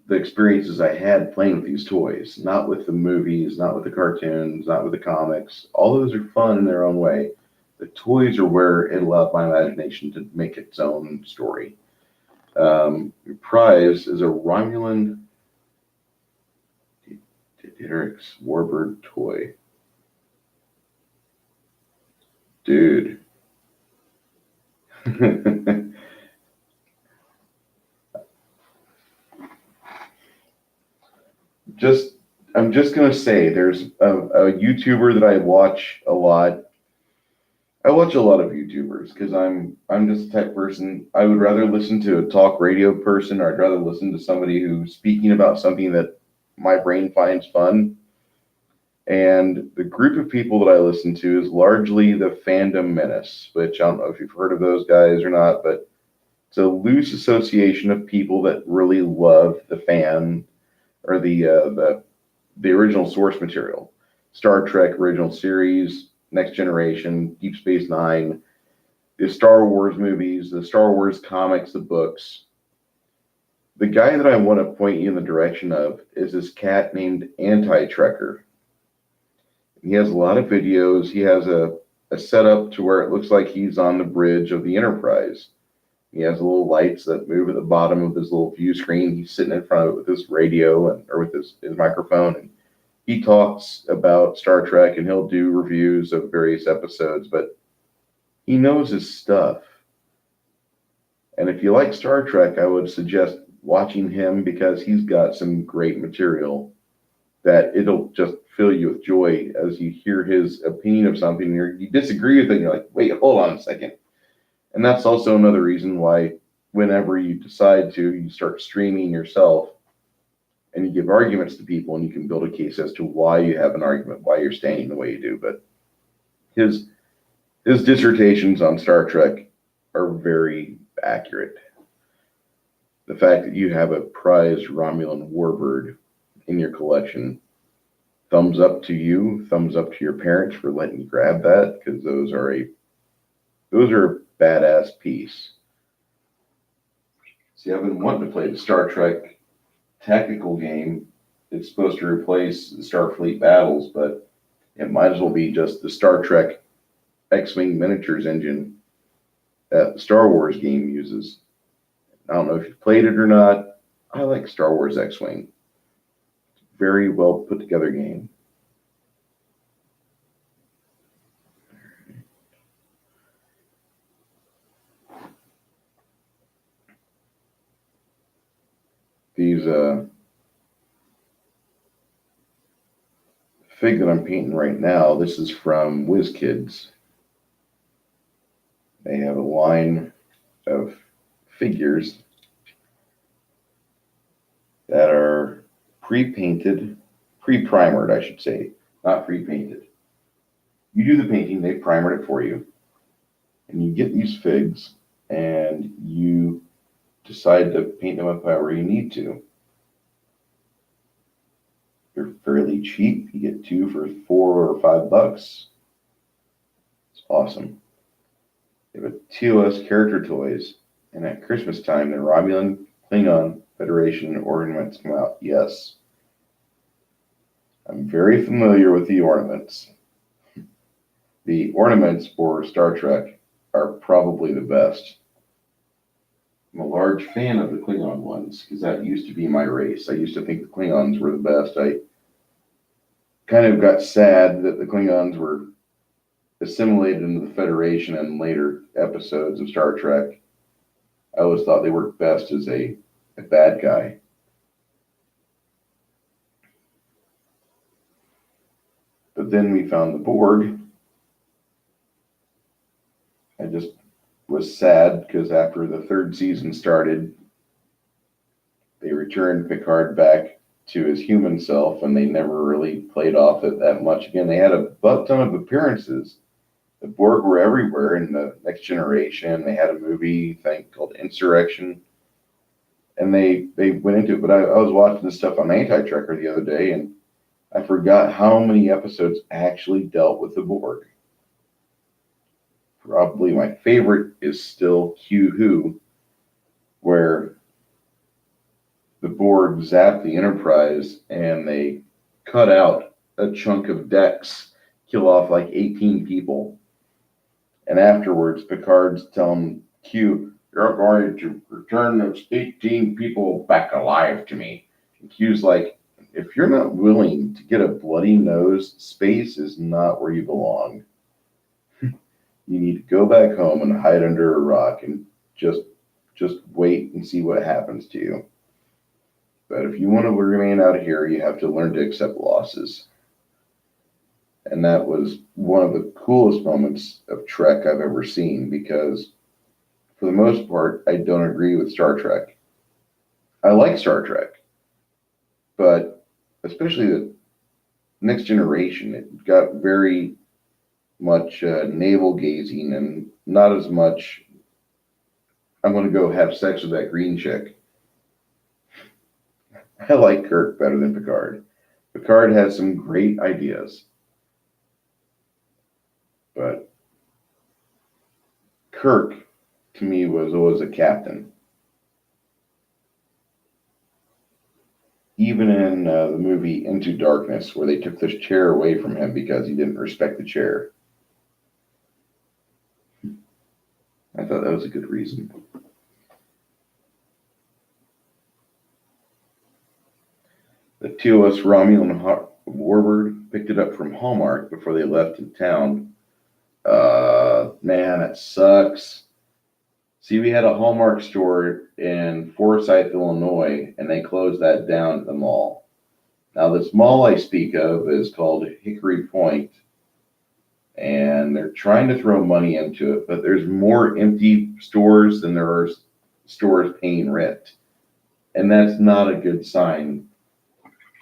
the experiences I had playing with these toys, not with the movies, not with the cartoons, not with the comics. All those are fun in their own way. The toys are where it allowed my imagination to make its own story. Your prize is a Romulan Eric's Warbird toy. Dude. I'm just gonna say there's a YouTuber that I watch a lot. I watch a lot of YouTubers because I'm just a tech person. I would rather listen to a talk radio person, or I'd rather listen to somebody who's speaking about something that my brain finds fun. And the group of people that I listen to is largely the Fandom Menace, which I don't know if you've heard of those guys or not, but it's a loose association of people that really love the fan, or the original source material. Star Trek original series, Next Generation, Deep Space Nine, the Star Wars movies, the Star Wars comics, the books. The guy that I want to point you in the direction of is this cat named Anti-Trekker. He has a lot of videos. He has a setup to where it looks like he's on the bridge of the Enterprise. He has little lights that move at the bottom of his little view screen. He's sitting in front of it with his radio or with his microphone, and he talks about Star Trek, and he'll do reviews of various episodes, but he knows his stuff. And if you like Star Trek, I would suggest watching him, because he's got some great material that it'll just fill you with joy as you hear his opinion of something. You disagree with it, and you're like, wait, hold on a second. And that's also another reason why whenever you decide to, you start streaming yourself, and you give arguments to people, and you can build a case as to why you have an argument, why you're standing the way you do. But his dissertations on Star Trek are very accurate. The fact that you have a prized Romulan Warbird in your collection, thumbs up to you, thumbs up to your parents for letting you grab that, because those are a badass piece. See, I've been wanting to play the Star Trek tactical game it's supposed to replace the Starfleet battles, but it might as well be just the Star Trek X-Wing miniatures engine that the Star Wars game uses. I don't know if you've played it or not. I like Star Wars X-Wing. Very well put together game. These fig that I'm painting right now, this is from WizKids. They have a line of figures that are pre-painted, pre-primered, I should say, not pre-painted. You do the painting, they primer it for you, and you get these figs, and you decide to paint them up however you need to. They're fairly cheap. You get two for $4 or $5. It's awesome. They have a TOS character toys, and at Christmas time, the Romulan, Klingon, Federation ornaments come out. Yes. I'm very familiar with the ornaments. The ornaments for Star Trek are probably the best. I'm a large fan of the Klingon ones because that used to be my race. I used to think the Klingons were the best. I kind of got sad that the Klingons were assimilated into the Federation in later episodes of Star Trek. I always thought they worked best as a bad guy. But then we found the Borg. I just was sad because after the third season started, they returned Picard back to his human self, and they never really played off it that much again. They had a ton of appearances. The Borg were everywhere in the Next Generation. They had a movie thing called Insurrection, and they went into it. But I was watching this stuff on Anti-Trekker the other day, and I forgot how many episodes actually dealt with the Borg. Probably my favorite is still Q-Who, where the Borg zapped the Enterprise and they cut out a chunk of decks, kill off like 18 people. And afterwards, Picard's telling Q, "You're going to return those 18 people back alive to me." And Q's like, "If you're not willing to get a bloody nose, space is not where you belong. You need to go back home and hide under a rock and just wait and see what happens to you. But if you want to remain out here, you have to learn to accept losses." And that was one of the coolest moments of Trek I've ever seen, because for the most part, I don't agree with Star Trek. I like Star Trek, but especially the Next Generation, it got very much navel gazing and not as much, "I'm going to go have sex with that green chick." I like Kirk better than Picard. Picard has some great ideas, but Kirk, to me, was always a captain. Even in the movie Into Darkness, where they took this chair away from him because he didn't respect the chair. I thought that was a good reason. The TOS Romulan Warbird picked it up from Hallmark before they left in town. Man, it sucks. See, we had a Hallmark store in Forsyth, Illinois, and they closed that down at the mall. Now, this mall I speak of is called Hickory Point, and they're trying to throw money into it, but there's more empty stores than there are stores paying rent. And that's not a good sign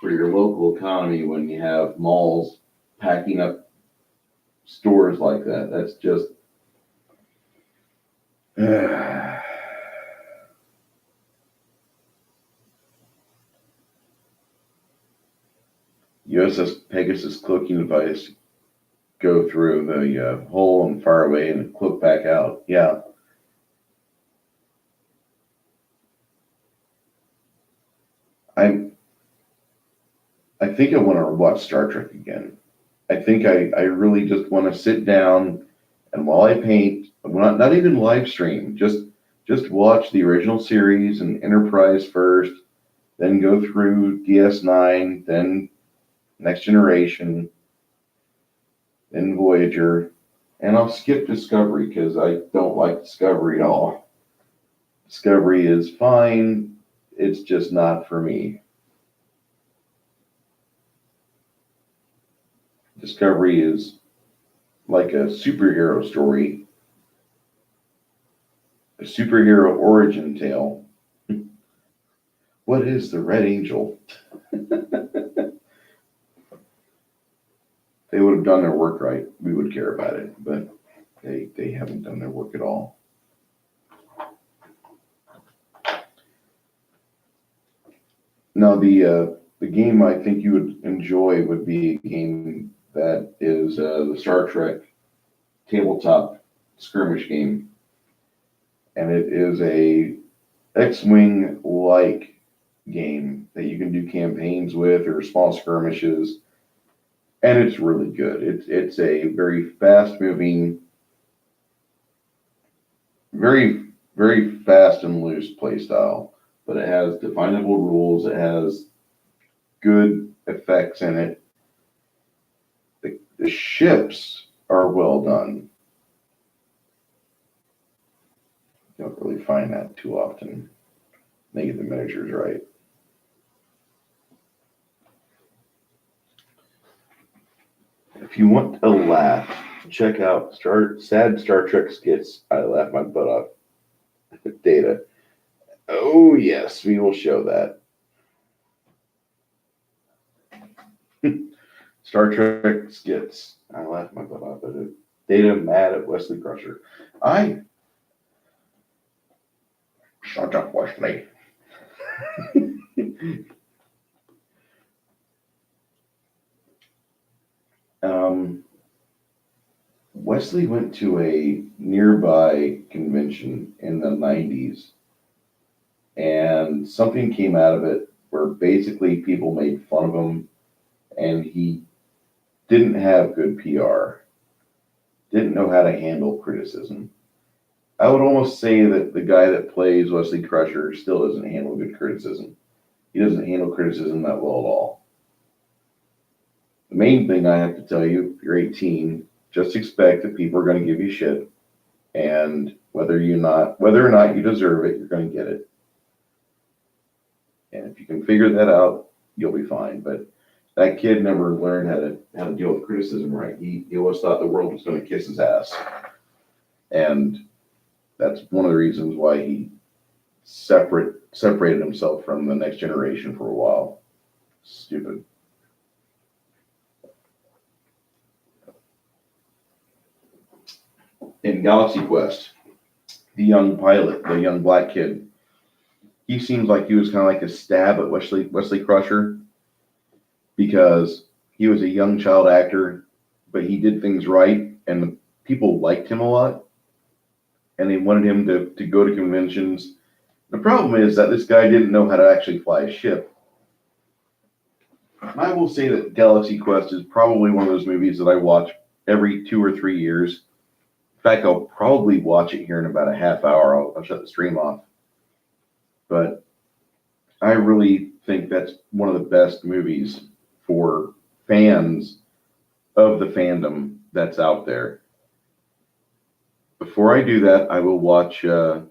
for your local economy when you have malls packing up stores like that. That's just USS Pegasus cloaking device go through the hole and fire away and cloak back out. Yeah. I think I want to watch Star Trek again. I think I really just want to sit down and while I paint, not even live stream, just watch the original series and Enterprise first, then go through DS9, then Next Generation, then Voyager, and I'll skip Discovery because I don't like Discovery at all. Discovery is fine, it's just not for me. Discovery is like a superhero story, a superhero origin tale. What is the Red Angel? They would have done their work right, we would care about it, but they haven't done their work at all. Now, the game I think you would enjoy would be a game that is the Star Trek tabletop skirmish game, and it is a X-Wing like game that you can do campaigns with or small skirmishes, and it's really good. It's a very fast moving, very fast and loose play style, but it has definable rules. It has good effects in it. The ships are well done. You don't really find that too often. They get the miniatures right. If you want to laugh, check out sad Star Trek skits. I laugh my butt off. Data. Oh yes, we will show that. Star Trek skits. I laugh my butt off at it. Data mad at Wesley Crusher. Shut up, Wesley. Wesley went to a nearby convention in the 90s, and something came out of it where basically people made fun of him, and he didn't have good PR, didn't know how to handle criticism. I would almost say that the guy that plays Wesley Crusher still doesn't handle good criticism. He doesn't handle criticism that well at all. The main thing I have to tell you, if you're 18, just expect that people are going to give you shit, and whether or not you deserve it, you're going to get it. And if you can figure that out, you'll be fine. But that kid never learned how to deal with criticism right. He always thought the world was going to kiss his ass, and that's one of the reasons why he separated himself from the Next Generation for a while. Stupid. In Galaxy Quest, the young pilot, the young black kid, he seems like he was kind of like a stab at Wesley Crusher because he was a young child actor, but he did things right, and the people liked him a lot, and they wanted him to go to conventions. The problem is that this guy didn't know how to actually fly a ship. I will say that Galaxy Quest is probably one of those movies that I watch every 2 or 3 years. In fact, I'll probably watch it here in about a half hour. I'll shut the stream off. But I really think that's one of the best movies for fans of the fandom that's out there. Before I do that, I will watch the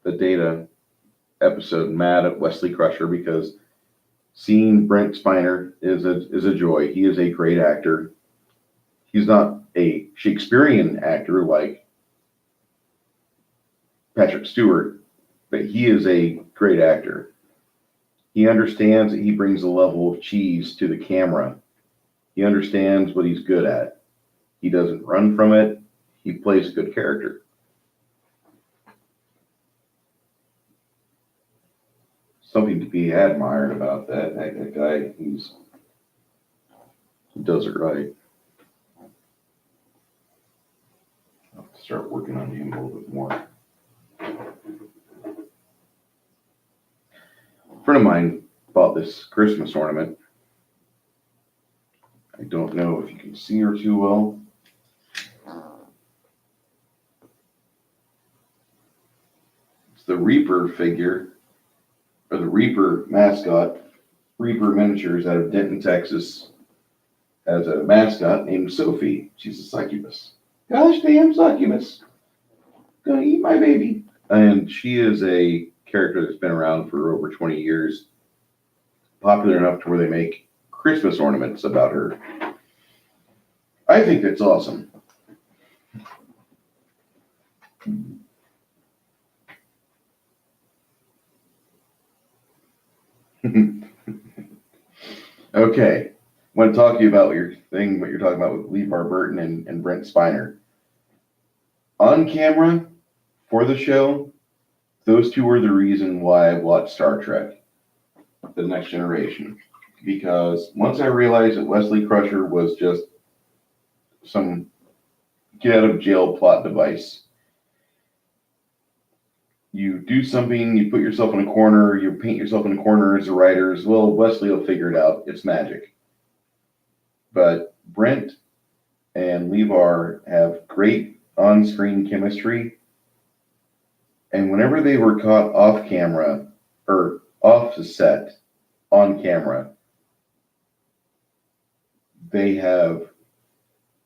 Data episode Mad at Wesley Crusher, because seeing Brent Spiner is a joy. He is a great actor. He's not a Shakespearean actor like Patrick Stewart, but he is a great actor. He understands that he brings a level of cheese to the camera. He understands what he's good at. He doesn't run from it. He plays a good character. Something to be admired about that guy. He does it right. I'll have to start working on him a little bit more. A friend of mine bought this Christmas ornament, see her too well. It's the Reaper figure, or the Reaper mascot. Reaper Miniatures out of Denton, Texas, has a mascot named Sophie. She's a succubus. Gosh damn succubus. Gonna eat my baby. And she is a character that's been around for over 20 years. Popular enough to where they make Christmas ornaments about her. I think that's awesome. Okay. I want to talk to you about what you're talking about with LeVar Burton and Brent Spiner. On camera, for the show, those two were the reason why I watched Star Trek, The Next Generation. Because once I realized that Wesley Crusher was just some get-out-of-jail plot device, you do something, you put yourself in a corner, you paint yourself in a corner as a writer, well, Wesley will figure it out. It's magic. But Brent and LeVar have great on-screen chemistry. And whenever they were caught off camera, or off the set, on camera, they have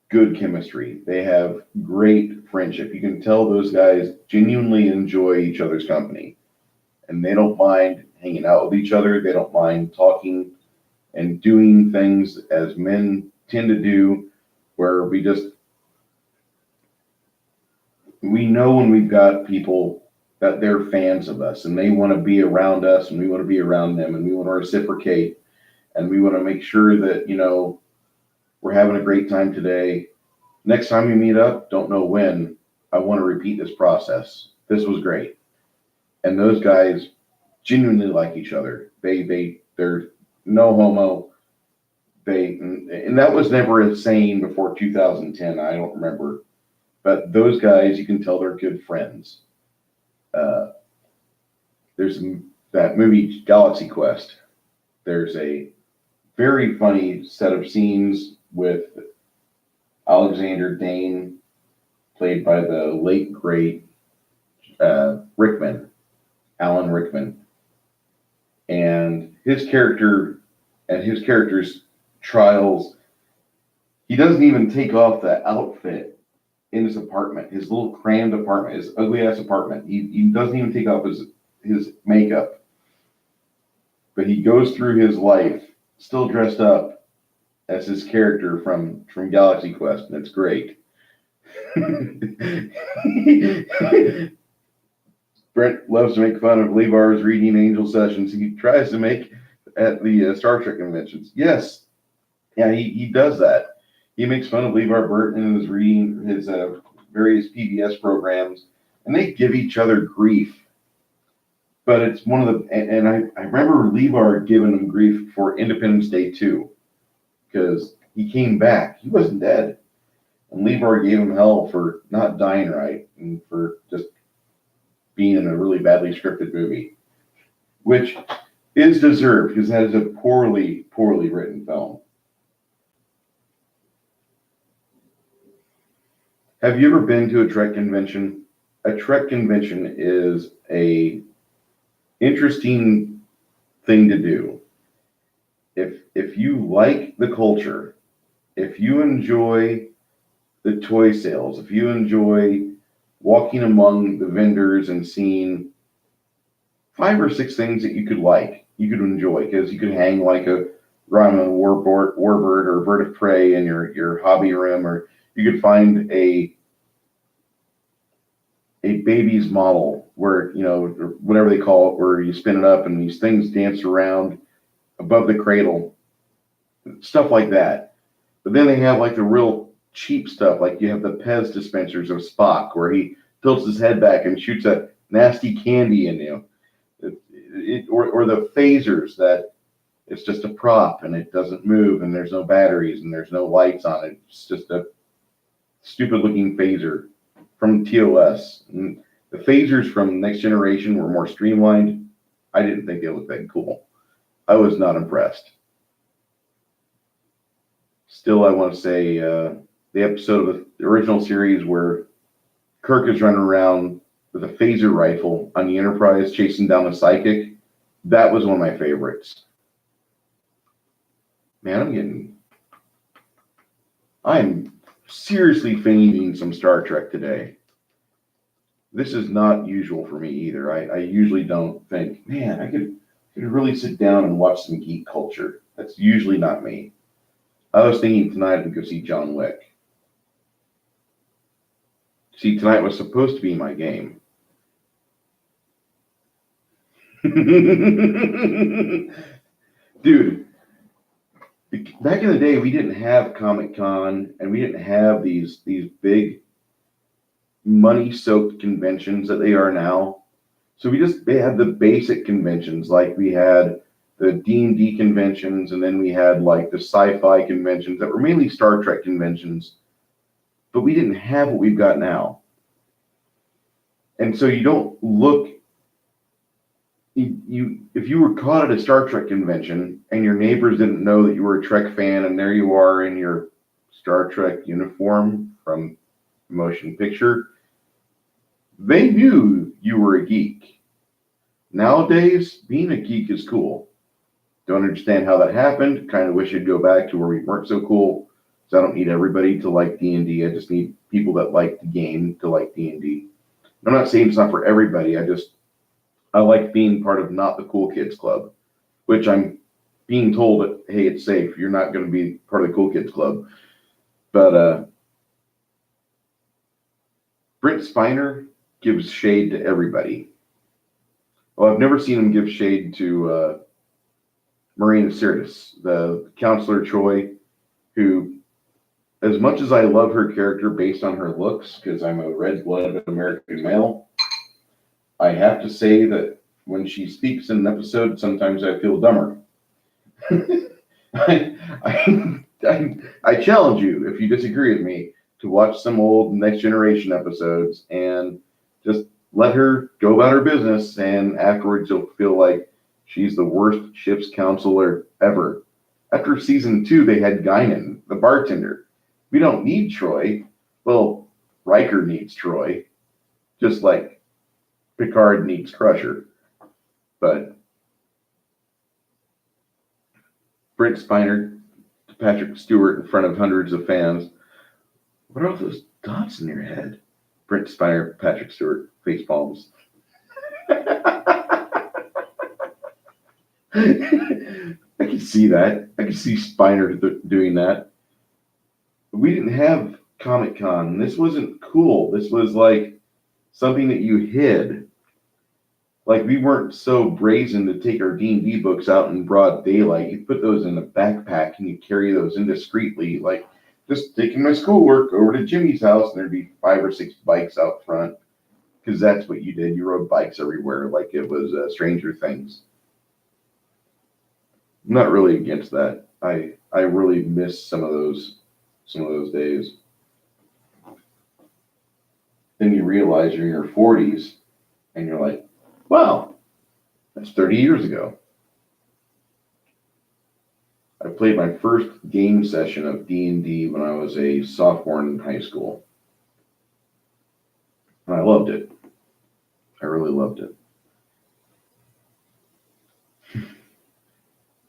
good chemistry. They have great friendship. You can tell those guys genuinely enjoy each other's company. And they don't mind hanging out with each other. They don't mind talking and doing things as men tend to do, where we know when we've got people that they're fans of us and they want to be around us and we want to be around them and we want to reciprocate and we want to make sure that, we're having a great time today. Next time we meet up, don't know when, I want to repeat this process. This was great. And those guys genuinely like each other. They're no homo. And that was never a saying before 2010. I don't remember. But those guys, you can tell they're good friends. There's that movie Galaxy Quest. There's a very funny set of scenes with Alexander Dane, played by the late great Rickman, Alan Rickman, and his character and his character's trials. He doesn't even take off the outfit in his apartment, his little crammed apartment, his ugly ass apartment. He doesn't even take off his makeup, but he goes through his life still dressed up as his character from Galaxy Quest, and it's great. Brent loves to make fun of LeVar's reading angel sessions. He tries to make at the Star Trek conventions. Yes, yeah, he does that. He makes fun of LeVar Burton and his reading his various PBS programs, and they give each other grief. But it's one of the, and I remember LeVar giving him grief for Independence Day 2, because he came back. He wasn't dead. And LeVar gave him hell for not dying right and for just being in a really badly scripted movie, which is deserved because that is a poorly written film. Have you ever been to a Trek convention? A Trek convention is a interesting thing to do. If you like the culture, if you enjoy the toy sales, if you enjoy walking among the vendors and seeing 5 or 6 things that you could enjoy, because you could hang like a Grumman warbird or bird of prey in your hobby room, or you could find a baby's model where, or whatever they call it, where you spin it up and these things dance around above the cradle, stuff like that. But then they have like the real cheap stuff, like you have the Pez dispensers of Spock, where he tilts his head back and shoots a nasty candy in you, or the phasers that it's just a prop and it doesn't move and there's no batteries and there's no lights on it. It's just a stupid looking phaser from TOS. And the phasers from Next Generation were more streamlined. I didn't think they looked that cool. I was not impressed. Still, I want to say the episode of the original series where Kirk is running around with a phaser rifle on the Enterprise chasing down the psychic. That was one of my favorites. Man, I'm seriously finding some Star Trek today. This is not usual for me either. I usually don't think, man, I could really sit down and watch some geek culture. That's usually not me. I was thinking tonight I would go see John Wick. See, tonight was supposed to be my game. Dude, back in the day, we didn't have Comic-Con and we didn't have these big money-soaked conventions that they are now. So they had the basic conventions, like we had the D&D conventions, and then we had like the sci-fi conventions that were mainly Star Trek conventions, but we didn't have what we've got now. And so you don't look, if you were caught at a Star Trek convention and your neighbors didn't know that you were a Trek fan, and there you are in your Star Trek uniform from motion picture, they knew you were a geek. Nowadays, being a geek is cool. Don't understand how that happened. Kind of wish it'd go back to where we weren't so cool. So I don't need everybody to like D&D. I just need people that like the game to like D&D. I'm not saying it's not for everybody. I like being part of not the cool kids club, which I'm being told that, hey, it's safe. You're not going to be part of the cool kids club. But Brent Spiner gives shade to everybody. Well, I've never seen him give shade to Marina Sirtis, the counselor Choi, who, as much as I love her character based on her looks, because I'm a red-blooded American male, I have to say that when she speaks in an episode, sometimes I feel dumber. I challenge you, if you disagree with me, to watch some old Next Generation episodes and just let her go about her business, and afterwards you'll feel like she's the worst ship's counselor ever. After season 2, they had Guinan, the bartender. We don't need Troy. Well, Riker needs Troy, just like Picard needs Crusher. But Brent Spiner to Patrick Stewart in front of hundreds of fans. What are all those dots in your head? Brent Spiner, Patrick Stewart, face palms. I can see that. I can see Spiner doing that. We didn't have Comic-Con. This wasn't cool. This was like something that you hid. Like, we weren't so brazen to take our D&D books out in broad daylight. You put those in a backpack and you carry those indiscreetly. Like, just taking my schoolwork over to Jimmy's house, and there'd be 5 or 6 bikes out front, because that's what you did. You rode bikes everywhere like it was Stranger Things. I'm not really against that. I really miss some of those days. Then you realize you're in your 40s, and you're like, wow, that's 30 years ago. I played my first game session of D&D when I was a sophomore in high school. And I loved it. I really loved it.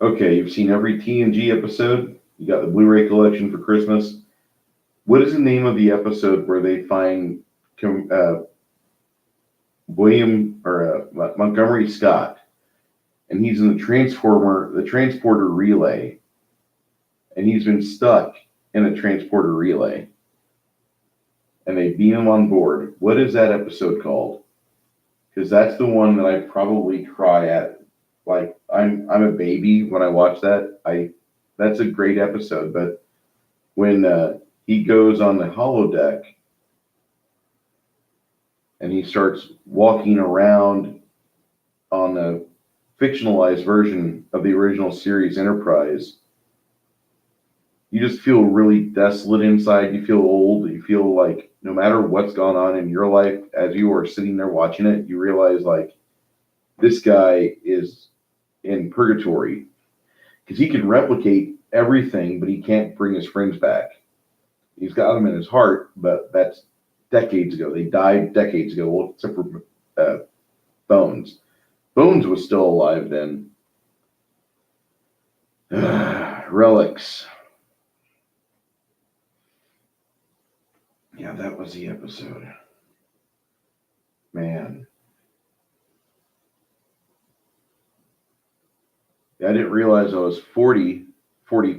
Okay, you've seen every TNG episode. You got the Blu-ray collection for Christmas. What is the name of the episode where they find Montgomery Scott, and he's in the transporter relay, and he's been stuck in a transporter relay, and they beam him on board? What is that episode called? Because that's the one that I probably cry at. Like, I'm a baby when I watch that. That's a great episode. But when he goes on the holodeck and he starts walking around on the fictionalized version of the original series Enterprise, you just feel really desolate inside. You feel old. You feel like no matter what's gone on in your life, as you are sitting there watching it, you realize, like, this guy is in purgatory, because he can replicate everything, but he can't bring his friends back. He's got them in his heart, but that's decades ago. They died decades ago, well, except for Bones. Bones was still alive then. Relics. Yeah, that was the episode. Man. I didn't realize I was 40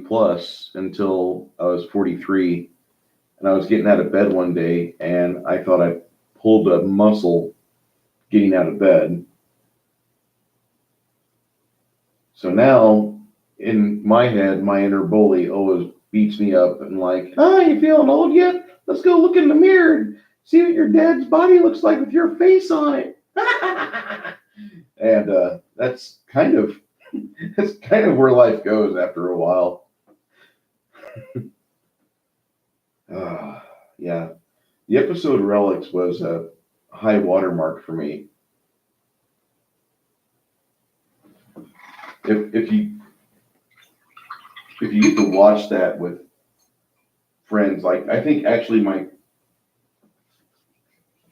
plus until I was 43. And I was getting out of bed one day and I thought I pulled a muscle getting out of bed. So now, in my head, my inner bully always beats me up and like, you feeling old yet? Let's go look in the mirror and see what your dad's body looks like with your face on it. And that's kind of where life goes after a while. Yeah, the episode Relics was a high watermark for me. If you get to watch that with friends, like I think actually I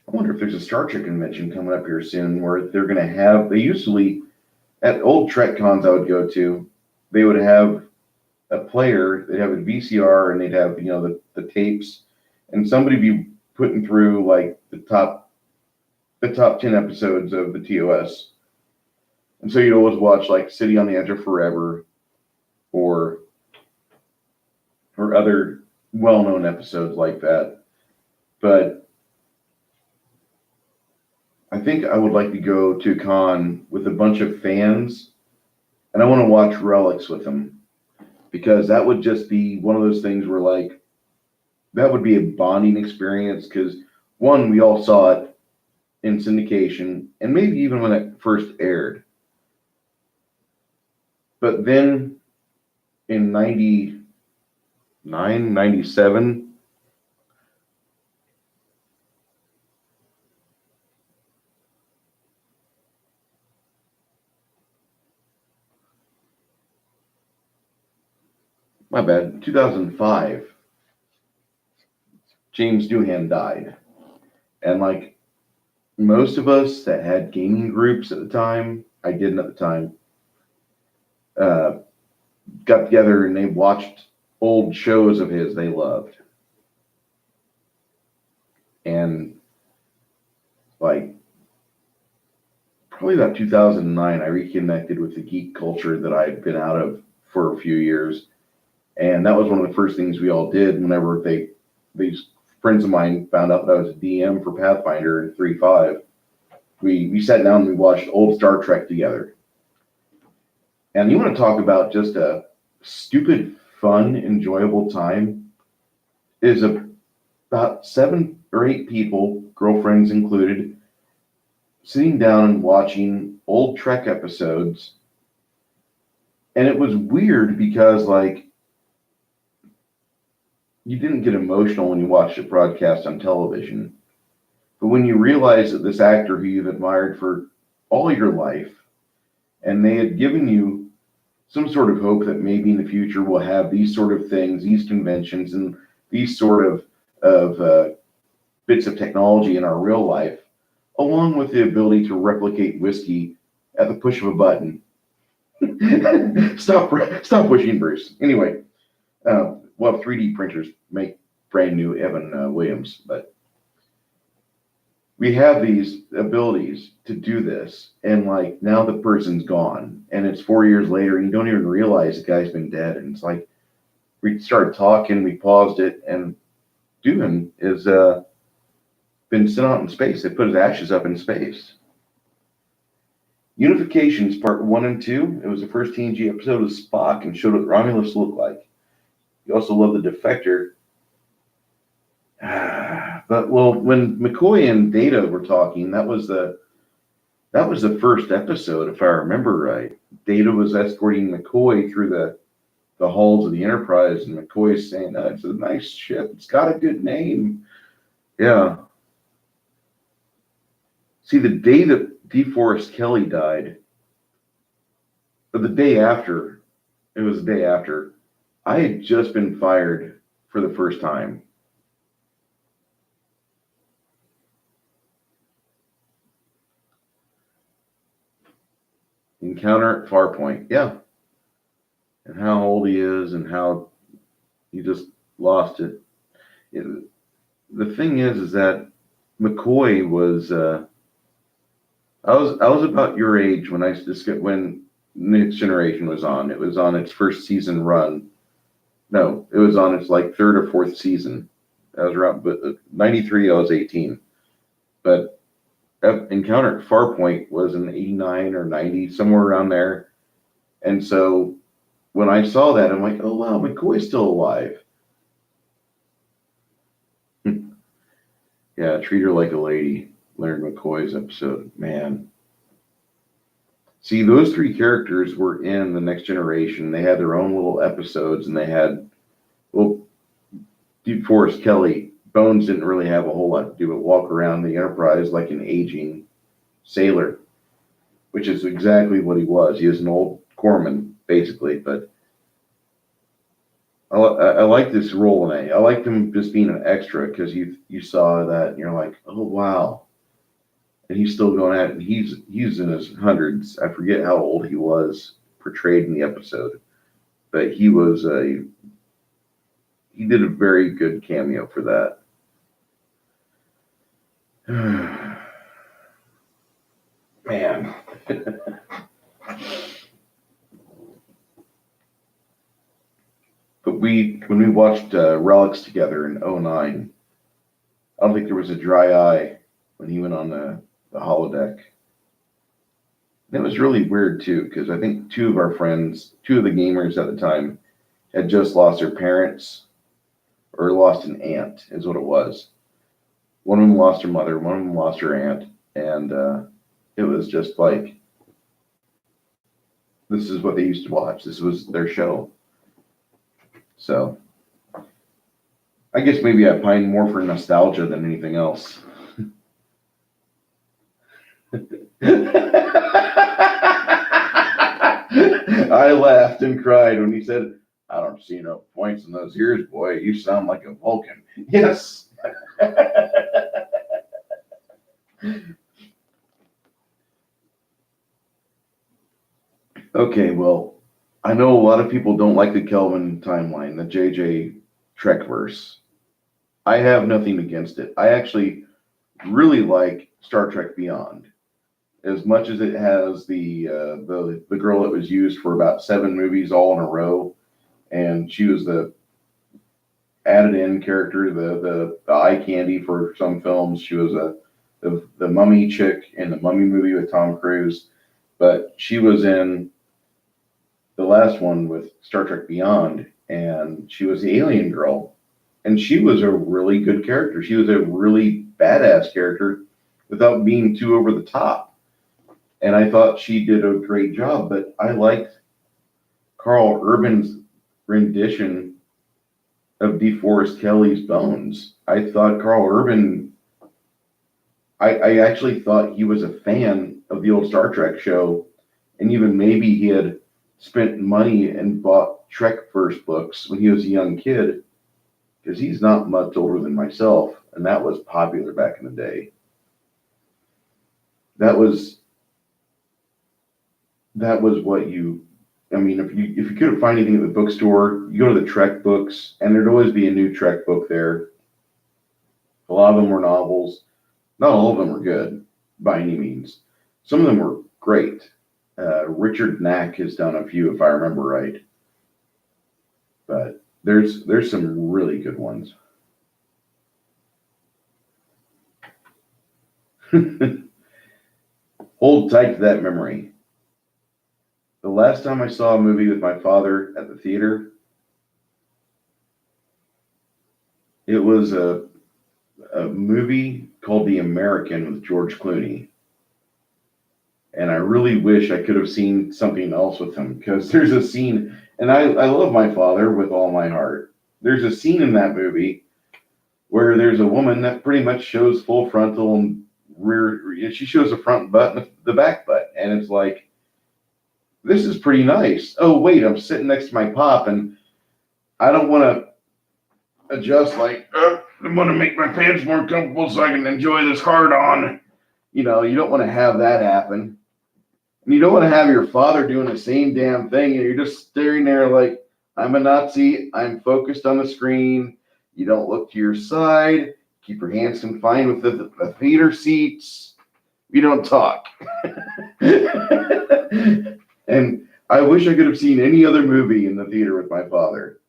wonder if there's a Star Trek convention coming up here soon where they're going to have, they usually, at old Trek cons I would go to, they would have a player, they'd have a VCR and they'd have, the tapes, and somebody be putting through like the top 10 episodes of the TOS. And so you'd always watch like City on the Edge of Forever or other well-known episodes like that. But I think I would like to go to a con with a bunch of fans, and I want to watch Relics with them, because that would just be one of those things where like that would be a bonding experience, because one, we all saw it in syndication and maybe even when it first aired. But then in 99, 97, my bad, 2005, James Doohan died. And like most of us that had gaming groups at the time, I didn't at the time, got together and they watched old shows of his they loved. And like probably about 2009, I reconnected with the geek culture that I'd been out of for a few years. And that was one of the first things we all did whenever these friends of mine found out that I was a DM for Pathfinder in 3.5. We sat down and we watched old Star Trek together. And you want to talk about just a stupid, fun, enjoyable time, is about 7 or 8 people, girlfriends included, sitting down and watching old Trek episodes. And it was weird because like you didn't get emotional when you watched it broadcast on television. But when you realize that this actor who you've admired for all your life, and they had given you some sort of hope that maybe in the future we'll have these sort of things, these conventions, and these sort of bits of technology in our real life, along with the ability to replicate whiskey at the push of a button. Stop pushing, Bruce. Anyway, we'll have 3D printers make brand new Evan Williams, but we have these abilities to do this, and like now the person's gone, and it's 4 years later, and you don't even realize the guy's been dead. And it's like we started talking, we paused it, and Doohan is been sent out in space. They put his ashes up in space. Unifications Part 1 and 2. It was the first TNG episode of Spock and showed what Romulus looked like. You also love the Defector. But well, when McCoy and Data were talking, that was the first episode, if I remember right. Data was escorting McCoy through the halls of the Enterprise, and McCoy's saying, "It's a nice ship. It's got a good name." Yeah. See, the day that DeForest Kelly died, or the day after, it was the day after, I had just been fired for the first time. Encounter at Farpoint, yeah. And how old he is and how he just lost it. The thing is that McCoy was. I was about your age when when Next Generation was on. It was on its first season run. No, it was on its like third or fourth season. I was around, but 93. I was 18. But Encounter at Farpoint was in 89 or 90, somewhere around there. And so when I saw that, I'm like, oh wow, McCoy's still alive. Yeah, Treat Her Like a Lady, Leonard McCoy's episode. Man. See, those three characters were in the Next Generation. They had their own little episodes, and they had, well, DeForest Kelly, Bones didn't really have a whole lot to do but walk around the Enterprise like an aging sailor, which is exactly what he was. He was an old corpsman, basically, but I like this role, and I liked him just being an extra because you saw that, and you're like, oh, wow. And he's still going at it, and he's in his hundreds. I forget how old he was portrayed in the episode, but he did a very good cameo for that. Man. But when we watched Relics together in 2009, I don't think there was a dry eye when he went on the holodeck. And it was really weird too, because I think two of our friends, two of the gamers at the time, had just lost their parents or lost an aunt, is what it was. One of them lost her mother, one of them lost her aunt, and it was just like, this is what they used to watch. This was their show. So I guess maybe I pine more for nostalgia than anything else. I laughed and cried when he said, I don't see no points in those ears, boy. You sound like a Vulcan. Yes. Okay, well, I know a lot of people don't like the Kelvin timeline, the JJ Trekverse. I have nothing against it. I actually really like Star Trek Beyond. As much as it has the girl that was used for about 7 movies all in a row, and she was the added in character, the eye candy for some films. She was the mummy chick in the Mummy movie with Tom Cruise, but she was in the last one with Star Trek Beyond, and she was the alien girl, and she was a really good character. She was a really badass character without being too over the top. And I thought she did a great job, but I liked Carl Urban's rendition of DeForest Kelly's Bones. I thought Carl Urban, I actually thought he was a fan of the old Star Trek show, and even maybe he had spent money and bought Trekverse books when he was a young kid, because he's not much older than myself, and that was popular back in the day. That was what you, I mean, if you couldn't find anything at the bookstore, you go to the Trek books, and there'd always be a new Trek book there. A lot of them were novels. Not all of them were good by any means. Some of them were great. Richard Knack has done a few, if I remember right. But there's some really good ones. Hold tight to that memory. The last time I saw a movie with my father at the theater, it was a movie called The American with George Clooney. And I really wish I could have seen something else with him, because there's a scene, and I love my father with all my heart. There's a scene in that movie where there's a woman that pretty much shows full frontal and rear, she shows the front butt and the back butt. And it's like, this is pretty nice. Oh, wait, I'm sitting next to my pop, and I don't want to adjust like, I want to make my pants more comfortable so I can enjoy this hard on. You don't want to have that happen. And you don't want to have your father doing the same damn thing and you're just staring there like, I'm a Nazi. I'm focused on the screen. You don't look to your side. Keep your hands confined with the theater seats. You don't talk. And I wish I could have seen any other movie in the theater with my father.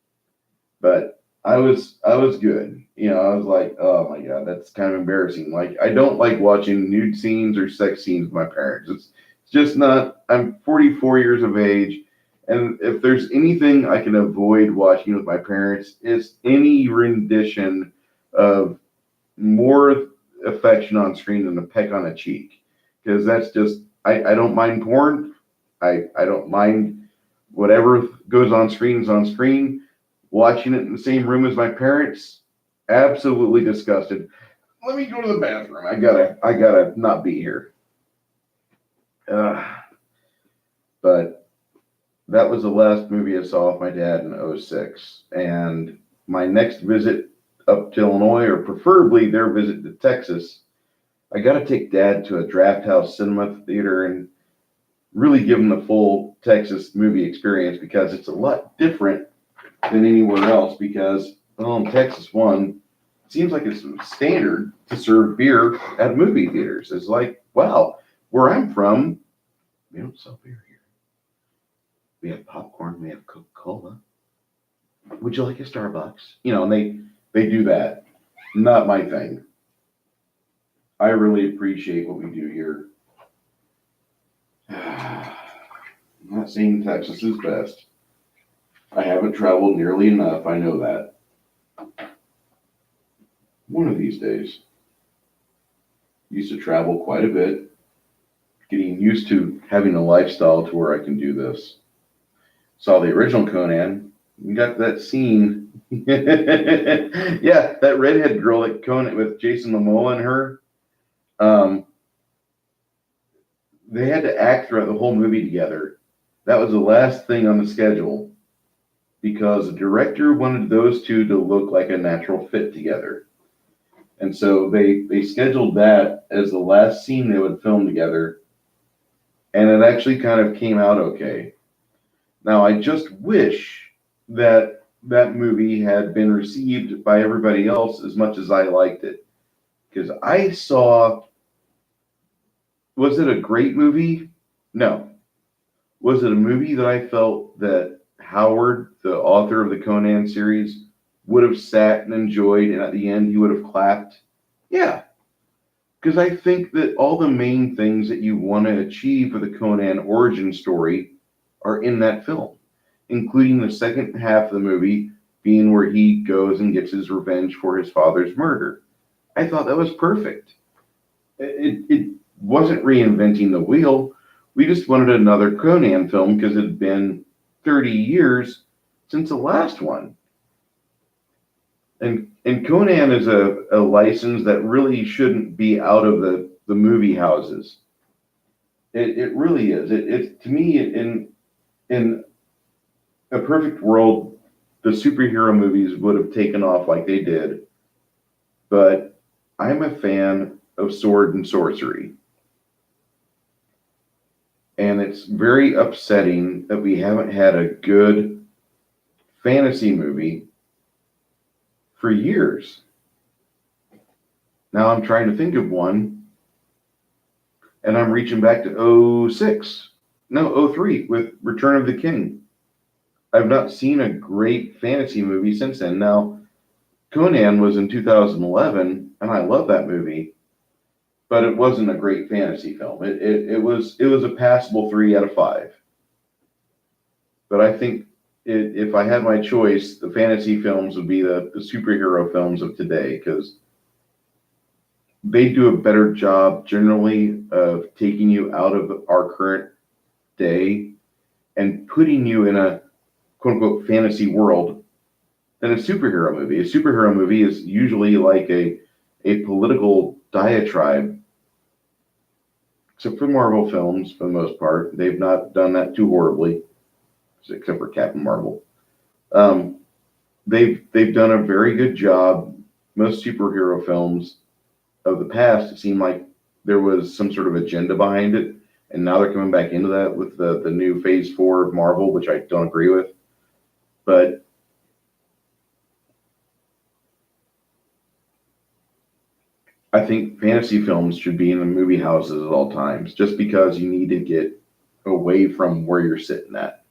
But I was good. I was like, oh my God, that's kind of embarrassing. Like, I don't like watching nude scenes or sex scenes with my parents. It's just not. I'm 44 years of age, and if there's anything I can avoid watching with my parents, it's any rendition of more affection on screen than a peck on a cheek. Because that's just, I don't mind porn. I don't mind whatever goes on screen is on screen. Watching it in the same room as my parents, absolutely disgusted. Let me go to the bathroom. I gotta not be here. But that was the last movie I saw with my dad in '06. And my next visit up to Illinois, or preferably their visit to Texas, I got to take Dad to a Draft House Cinema Theater and really give him the full Texas movie experience, because it's a lot different than anywhere else. Because, well, in Texas, one, it seems like it's standard to serve beer at movie theaters. It's like, wow, where I'm from, we don't sell beer here. We have popcorn, we have Coca-Cola. Would you like a Starbucks? And they do that. Not my thing. I really appreciate what we do here. I'm not saying Texas is best. I haven't traveled nearly enough. I know that. One of these days. Used to travel quite a bit. Getting used to having a lifestyle to where I can do this. Saw the original Conan. You got that scene. Yeah, that redhead girl at Conan with Jason Momoa and her. They had to act throughout the whole movie together. That was the last thing on the schedule, because the director wanted those two to look like a natural fit together. And so they scheduled that as the last scene they would film together. And it actually kind of came out okay. Now, I just wish that that movie had been received by everybody else as much as I liked it. Because I saw, was it a great movie? No. Was it a movie that I felt that Howard, the author of the Conan series, would have sat and enjoyed, and at the end he would have clapped? Yeah. Because I think that all the main things that you want to achieve for the Conan origin story are in that film, including the second half of the movie being where he goes and gets his revenge for his father's murder. I thought that was perfect. It wasn't reinventing the wheel. We just wanted another Conan film because it had been 30 years since the last one. And Conan is a license that really shouldn't be out of the movie houses. It really is. It to me, in a perfect world, the superhero movies would have taken off like they did. But I'm a fan of sword and sorcery. And it's very upsetting that we haven't had a good fantasy movie for years. Now I'm trying to think of one, and I'm reaching back to '06. No, '03 with Return of the King. I've not seen a great fantasy movie since then. Now, Conan was in 2011, and I love that movie, but it wasn't a great fantasy film. It was a passable 3 out of 5. But I think if I had my choice, the fantasy films would be the superhero films of today, because they do a better job generally of taking you out of our current day and putting you in a quote unquote fantasy world than a superhero movie. A superhero movie is usually like a political diatribe. Except for Marvel films, for the most part. They've not done that too horribly, except for Captain Marvel. they've done a very good job. Most superhero films of the past, it seemed like there was some sort of agenda behind it, and now they're coming back into that with the new Phase 4 of Marvel, which I don't agree with. But I think fantasy films should be in the movie houses at all times, just because you need to get away from where you're sitting at.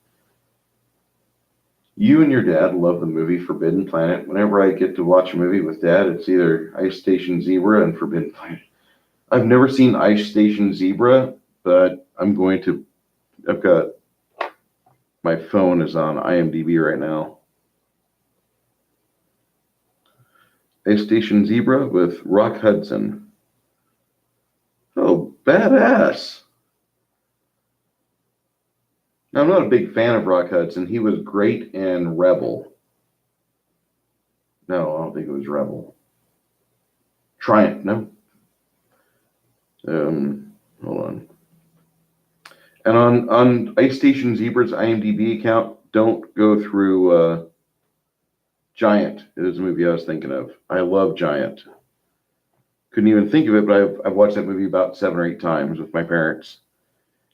You and your dad love the movie Forbidden Planet. Whenever I get to watch a movie with Dad, it's either Ice Station Zebra and Forbidden Planet. I've never seen Ice Station Zebra, but I'm going to. I've got my phone is on IMDb right now. Ice Station Zebra with Rock Hudson. Oh, badass. Now, I'm not a big fan of Rock Hudson. He was great in Rebel. No, I don't think it was Rebel. Triumph, no. Hold on. And on Ice Station Zebra's IMDb account, don't go through Giant. It is a movie I was thinking of. I love Giant. Couldn't even think of it, but I've watched that movie about 7 or 8 times with my parents.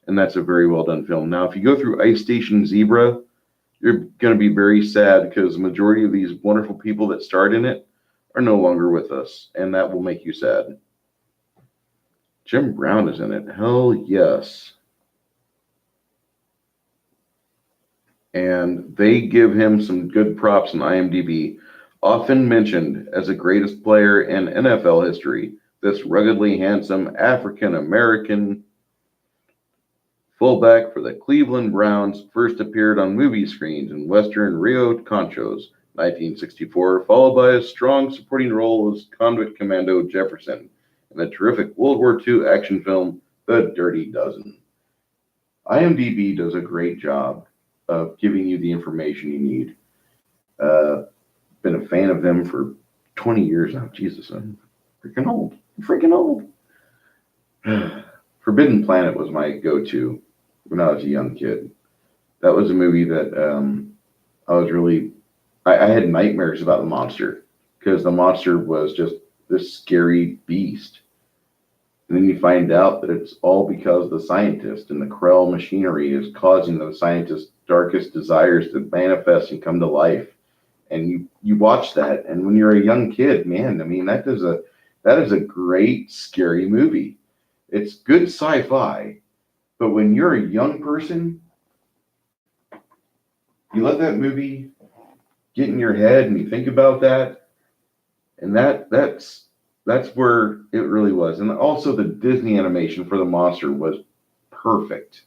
And that's a very well done film. Now, if you go through Ice Station Zebra, you're going to be very sad because the majority of these wonderful people that starred in it are no longer with us, and that will make you sad. Jim Brown is in it. Hell yes. And they give him some good props in IMDb. Often mentioned as the greatest player in NFL history, this ruggedly handsome African American fullback for the Cleveland Browns first appeared on movie screens in Western Rio Conchos, 1964, followed by a strong supporting role as convict commando Jefferson in the terrific World War II action film The Dirty Dozen. IMDb does a great job of giving you the information you need. Been a fan of them for 20 years now. Jesus, I'm freaking old. Forbidden Planet was my go-to when I was a young kid. That was a movie that I was really, I had nightmares about the monster because the monster was just this scary beast. And then you find out that it's all because the scientist and the Krell machinery is causing the scientist's darkest desires to manifest and come to life. And you watch that, and when you're a young kid, man, I mean, that is a great, scary movie. It's good sci-fi, but when you're a young person, you let that movie get in your head and you think about that, and that's where it really was. And also the Disney animation for the monster was perfect.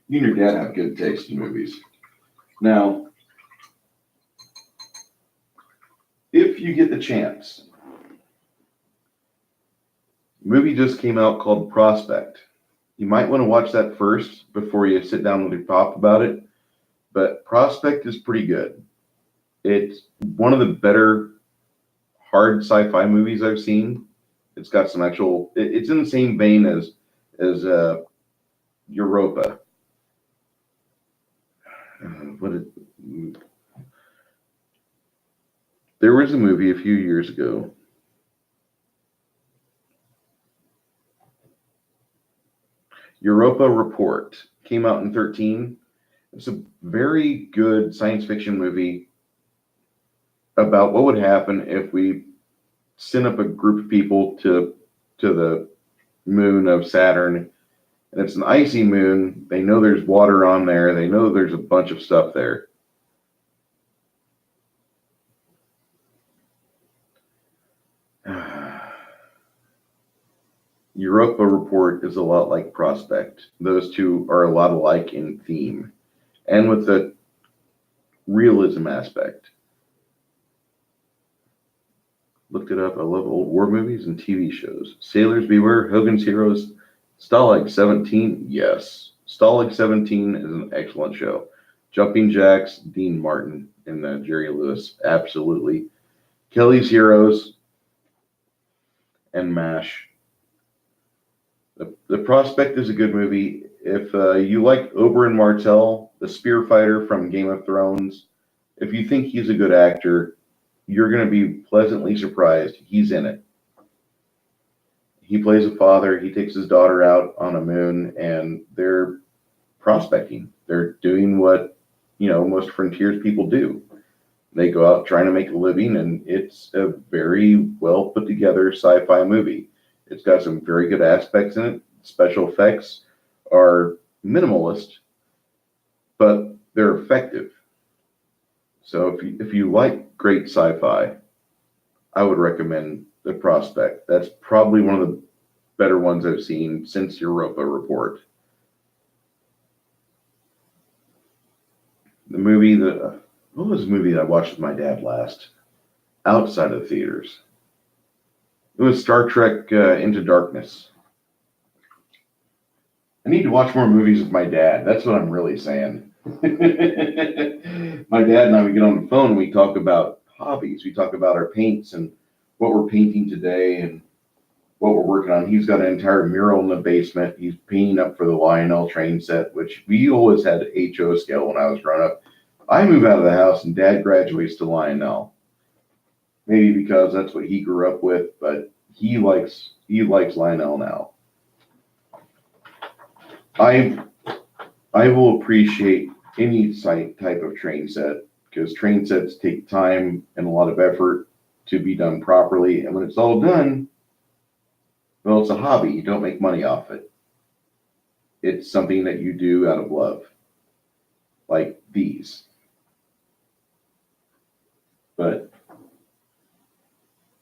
You and your dad have good taste in movies. Now, if you get the chance, a movie just came out called Prospect. You might want to watch that first before you sit down with your pop about it. But Prospect is pretty good. It's one of the better hard sci-fi movies I've seen. It's got some actual. It's in the same vein as Europa. There was a movie a few years ago. Europa Report came out in 2013. It's a very good science fiction movie about what would happen if we sent up a group of people to the moon of Saturn. And it's an icy moon. They know there's water on there. They know there's a bunch of stuff there. Europa Report is a lot like Prospect. Those two are a lot alike in theme and with the realism aspect. Looked it up. I love old war movies and TV shows. Sailors Beware, Hogan's Heroes, Stalag 17. Yes. Stalag 17 is an excellent show. Jumping Jacks, Dean Martin, and Jerry Lewis. Absolutely. Kelly's Heroes and MASH. The Prospect is a good movie. If you like Oberyn Martell, the spear fighter from Game of Thrones, if you think he's a good actor, you're going to be pleasantly surprised. He's in it. He plays a father. He takes his daughter out on a moon, and they're prospecting. They're doing what, most frontiers people do. They go out trying to make a living, and it's a very well put together sci-fi movie. It's got some very good aspects in it. Special effects are minimalist, but they're effective. So if you like great sci-fi, I would recommend The Prospect. That's probably one of the better ones I've seen since Europa Report. What was the movie that I watched with my dad last? Outside of the theaters. It was Star Trek Into Darkness. I need to watch more movies with my dad. That's what I'm really saying. My dad and I, we get on the phone and we talk about hobbies. We talk about our paints and what we're painting today and what we're working on. He's got an entire mural in the basement. He's painting up for the Lionel train set, which we always had HO scale when I was growing up. I move out of the house and Dad graduates to Lionel. Maybe because that's what he grew up with, but he likes Lionel now. I will appreciate any type of train set because train sets take time and a lot of effort to be done properly. And when it's all done, well, it's a hobby. You don't make money off it. It's something that you do out of love, like these. But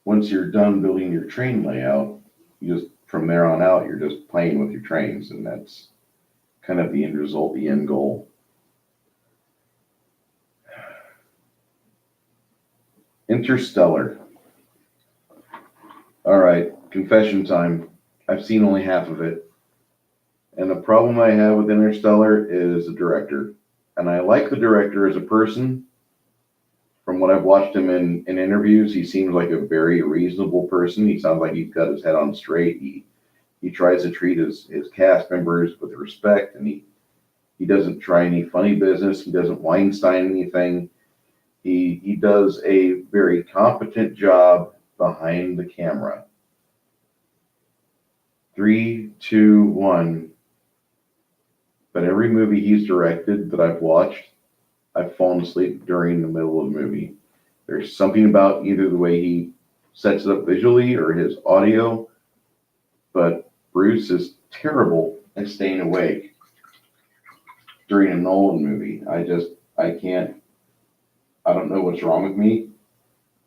once you're done building your train layout, from there on out, you're just playing with your trains, and that's kind of the end result, the end goal. Interstellar. All right, confession time. I've seen only half of it. And the problem I have with Interstellar is the director. And I like the director as a person. From what I've watched him in interviews, he seems like a very reasonable person. He sounds like he's got his head on straight. He tries to treat his cast members with respect, and he doesn't try any funny business. He doesn't Weinstein anything. He does a very competent job behind the camera. 3, 2, 1. But every movie he's directed that I've watched, I've fallen asleep during the middle of the movie. There's something about either the way he sets it up visually or his audio, but Bruce is terrible at staying awake during a Nolan movie. I can't. I don't know what's wrong with me.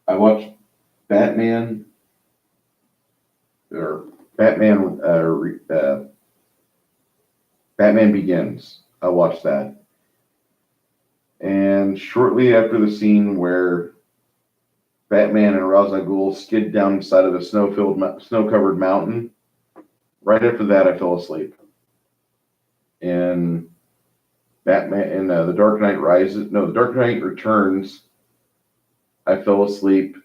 I watched Batman Begins. I watched that. And shortly after the scene where Batman and Ra's al Ghul skid down the side of a snow-covered mountain, right after that, I fell asleep. And The Dark Knight The Dark Knight Returns, I fell asleep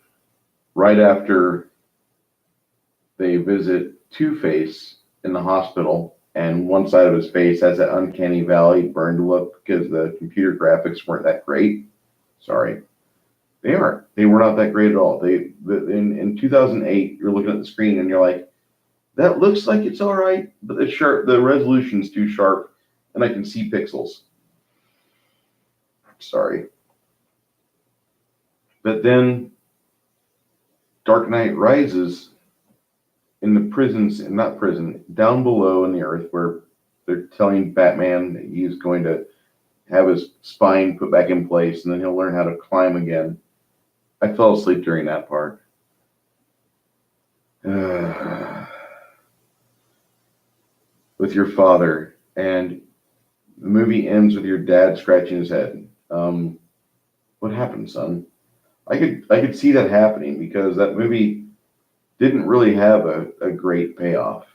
right after they visit Two-Face in the hospital, and one side of his face has that uncanny valley burned look because the computer graphics weren't that great. Sorry. They aren't. They were not that great at all. In 2008, you're looking at the screen and you're like, that looks like it's all right, but the resolution's too sharp, and I can see pixels. Sorry. But then Dark Knight Rises in the not prison, down below in the earth where they're telling Batman that he's going to have his spine put back in place and then he'll learn how to climb again. I fell asleep during that part. With your father, and the movie ends with your dad scratching his head. What happened, son? I could see that happening because that movie didn't really have a great payoff.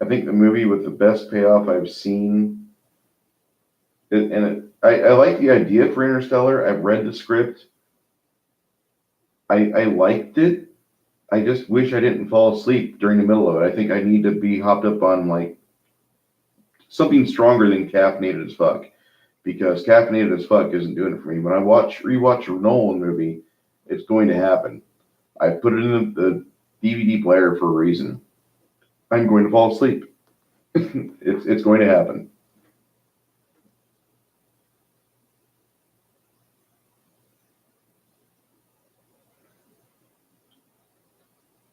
I think the movie with the best payoff I've seen, I like the idea for Interstellar. I've read the script. I liked it. I just wish I didn't fall asleep during the middle of it. I think I need to be hopped up on like something stronger than caffeinated as fuck, because caffeinated as fuck isn't doing it for me. When I rewatch a Nolan movie, it's going to happen. I put it in the DVD player for a reason. I'm going to fall asleep. It's going to happen.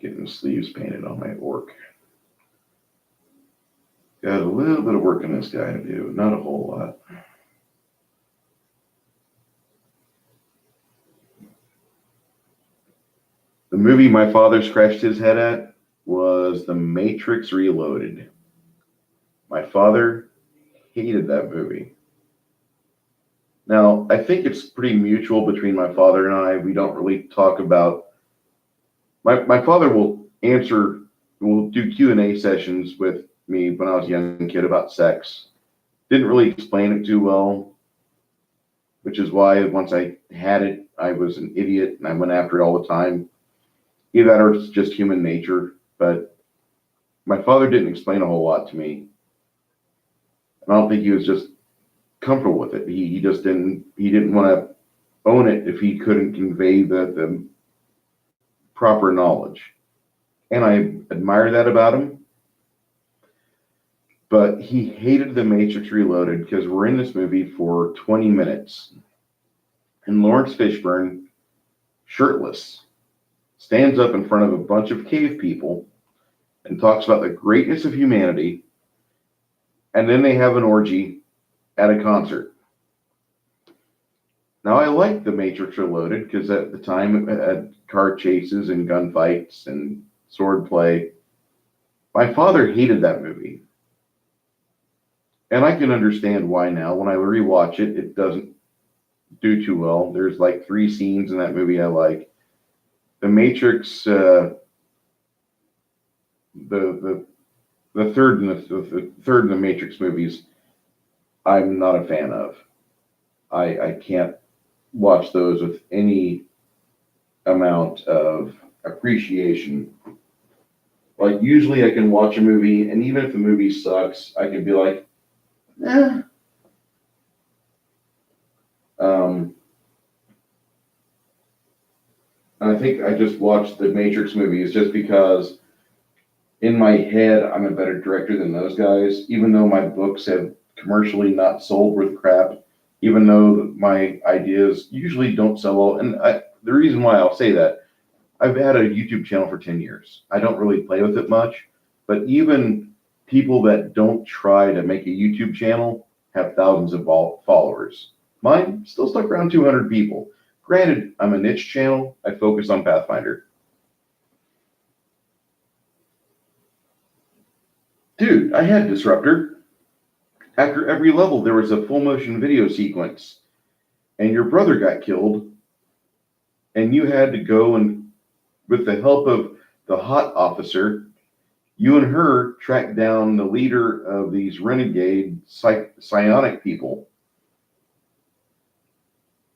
Getting the sleeves painted on my orc. Got a little bit of work on this guy to do, not a whole lot. The movie my father scratched his head at was The Matrix Reloaded. My father hated that movie. Now, I think it's pretty mutual between my father and I. We don't really talk about... My father will do Q&A sessions with me when I was a young kid about sex. Didn't really explain it too well, which is why once I had it, I was an idiot and I went after it all the time. Either that or it's just human nature, but my father didn't explain a whole lot to me. And I don't think he was just comfortable with it. He didn't want to own it if he couldn't convey the proper knowledge. And I admire that about him. But he hated The Matrix Reloaded because we're in this movie for 20 minutes. And Lawrence Fishburne, shirtless, stands up in front of a bunch of cave people and talks about the greatness of humanity. And then they have an orgy at a concert. Now, I liked The Matrix Reloaded because at the time it had car chases and gunfights and sword play. My father hated that movie. And I can understand why now. When I rewatch it, it doesn't do too well. There's like 3 scenes in that movie I like. The Matrix, the third in the Matrix movies, I'm not a fan of. I can't watch those with any amount of appreciation. Like, usually I can watch a movie, and even if the movie sucks, I can be like, eh. I think I just watched the Matrix movies just because in my head I'm a better director than those guys, even though my books have commercially not sold worth crap, even though my ideas usually don't sell well. And the reason why I'll say that, I've had a YouTube channel for 10 years. I don't really play with it much, but even people that don't try to make a YouTube channel have thousands of followers. Mine still stuck around 200 people. Granted, I'm a niche channel. I focus on Pathfinder. Dude, I had Disruptor. After every level, there was a full motion video sequence, and your brother got killed, and you had to go and, with the help of the hot officer, you and her track down the leader of these renegade psionic people.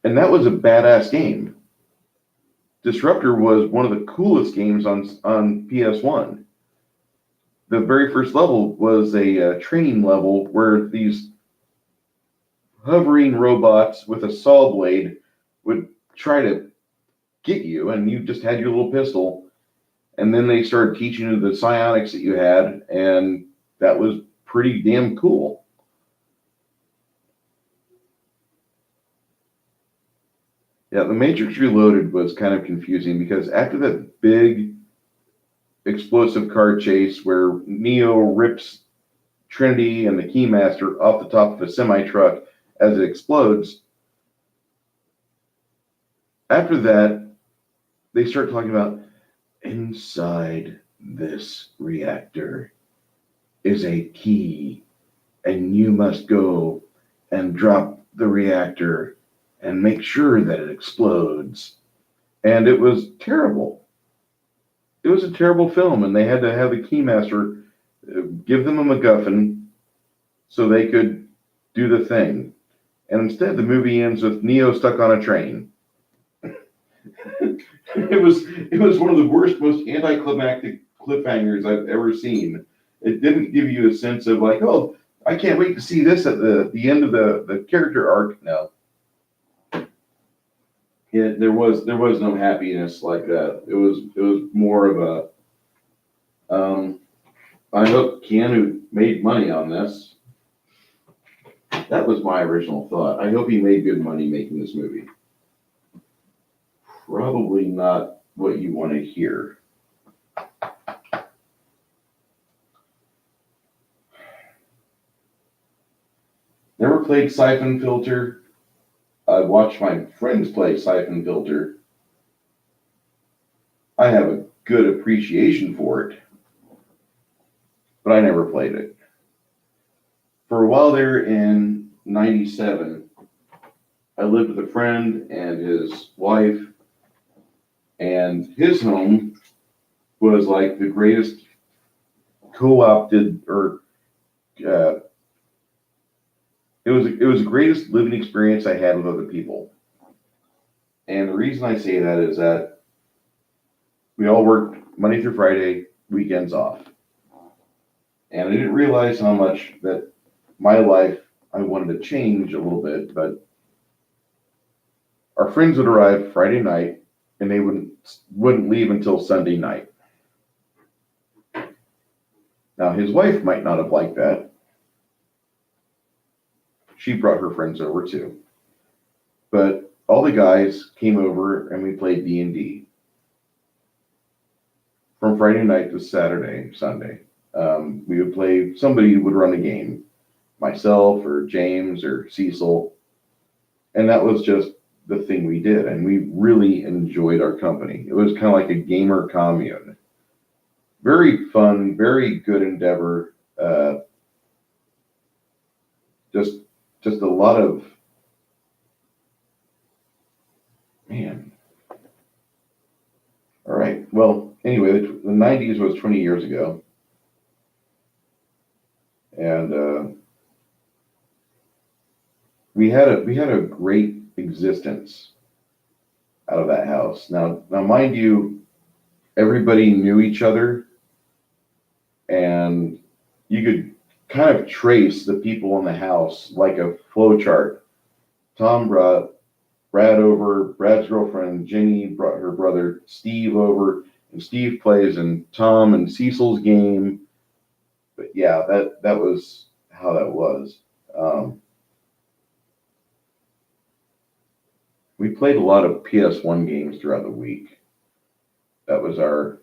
And that was a badass game. Disruptor was one of the coolest games on PS1. The very first level was a training level where these hovering robots with a saw blade would try to get you, and you just had your little pistol. And then they started teaching you the psionics that you had, and that was pretty damn cool. Yeah, The Matrix Reloaded was kind of confusing because after that big explosive car chase where Neo rips Trinity and the Keymaster off the top of a semi-truck as it explodes, after that, they start talking about inside this reactor is a key, and you must go and drop the reactor and make sure that it explodes. And it was terrible. It was a terrible film, and they had to have the Keymaster give them a MacGuffin so they could do the thing. And instead, the movie ends with Neo stuck on a train. It was one of the worst, most anticlimactic cliffhangers I've ever seen. It didn't give you a sense of like, oh, I can't wait to see this at the end of the character arc. No, there was no happiness like that. It was more of a. I hope Keanu made money on this. That was my original thought. I hope he made good money making this movie. Probably not what you want to hear. Never played Siphon Filter. I watched my friends play Siphon Filter. I have a good appreciation for it, but I never played it. For a while there in 97, I lived with a friend and his wife, and his home was like the greatest co-opted or it was the greatest living experience I had with other people. And the reason I say that is that we all worked Monday through Friday, weekends off. And I didn't realize how much that my life I wanted to change a little bit, but our friends would arrive Friday night and they wouldn't leave until Sunday night. Now his wife might not have liked that. She brought her friends over too. But all the guys came over and we played D&D. From Friday night to Saturday, Sunday. We would play, somebody would run a game. Myself or James or Cecil. And that was just the thing we did. And we really enjoyed our company. It was kind of like a gamer commune. Very fun, very good endeavor. Just a lot of, man. All right. Well, anyway, the 90s was 20 years ago. And we had a great existence out of that house. Now, mind you, everybody knew each other, and you could kind of trace the people in the house like a flow chart. Tom brought Brad over, Brad's girlfriend Jenny brought her brother Steve over, and Steve plays in Tom and Cecil's game. But yeah, that was how that was. We played a lot of PS1 games throughout the week. That was our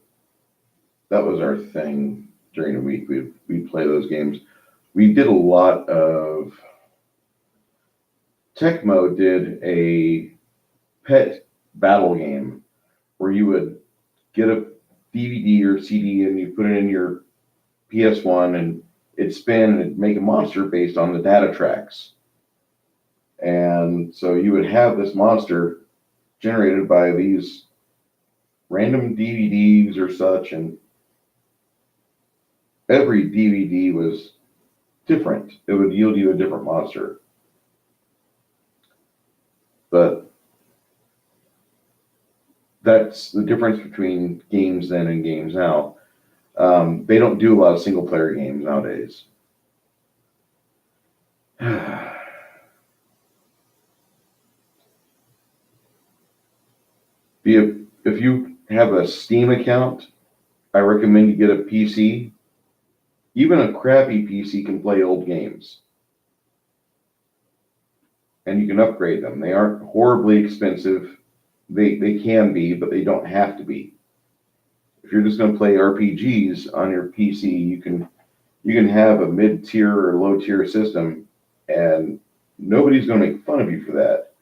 thing during the week. We'd play those games. We did a lot of. Tecmo did a pet battle game where you would get a DVD or CD and you put it in your PS1 and it'd spin and it'd make a monster based on the data tracks. And so you would have this monster generated by these random DVDs or such, and every DVD was different. It would yield you a different monster. But that's the difference between games then and games now. They don't do a lot of single player games nowadays. If you have a Steam account, I recommend you get a PC. Even a crappy PC can play old games. And you can upgrade them. They aren't horribly expensive. They can be, but they don't have to be. If you're just going to play RPGs on your PC, you can have a mid-tier or low-tier system, and nobody's going to make fun of you for that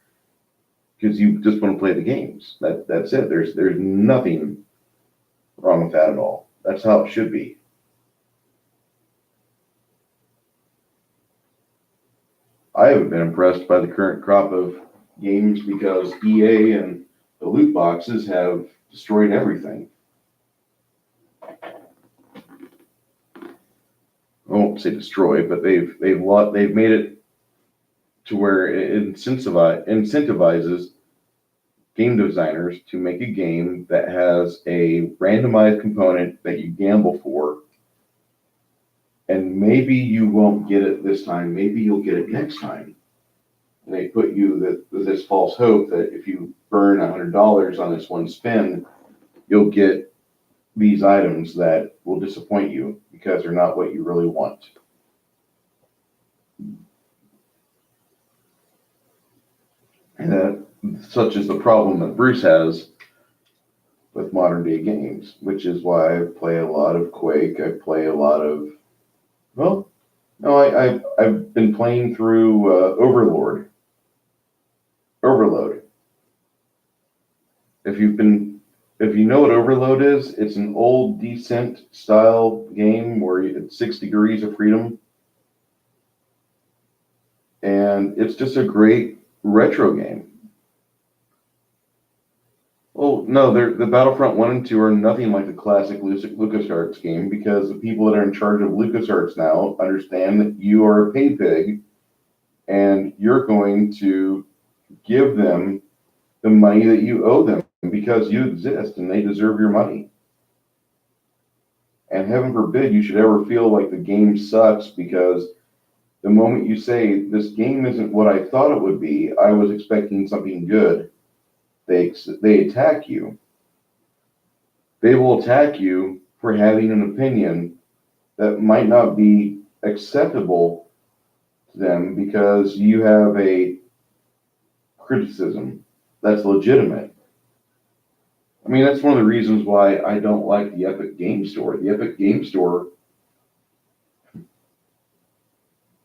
because you just want to play the games. That's it. There's nothing wrong with that at all. That's how it should be. I haven't been impressed by the current crop of games because EA and the loot boxes have destroyed everything. I won't say destroy, but they've made it to where it incentivizes game designers to make a game that has a randomized component that you gamble for, And maybe you won't get it this time, maybe you'll get it next time. And they put you with this false hope that if you burn $100 on this one spin, you'll get these items that will disappoint you because they're not what you really want. And that, such is the problem that Bruce has with modern day games, which is why I play a lot of Quake. I play a lot of, well, no, I've been playing through Overlord. Overload. If you know what Overload is, it's an old Descent style game where it's 6 degrees of freedom, and it's just a great retro game. Well, no, the Battlefront 1 and 2 are nothing like the classic LucasArts game because the people that are in charge of LucasArts now understand that you are a pay pig and you're going to give them the money that you owe them because you exist and they deserve your money. And heaven forbid you should ever feel like the game sucks because the moment you say, this game isn't what I thought it would be, I was expecting something good, they attack you. They will attack you for having an opinion that might not be acceptable to them because you have a criticism that's legitimate. I mean, that's one of the reasons why I don't like the Epic Game Store. The Epic Game Store,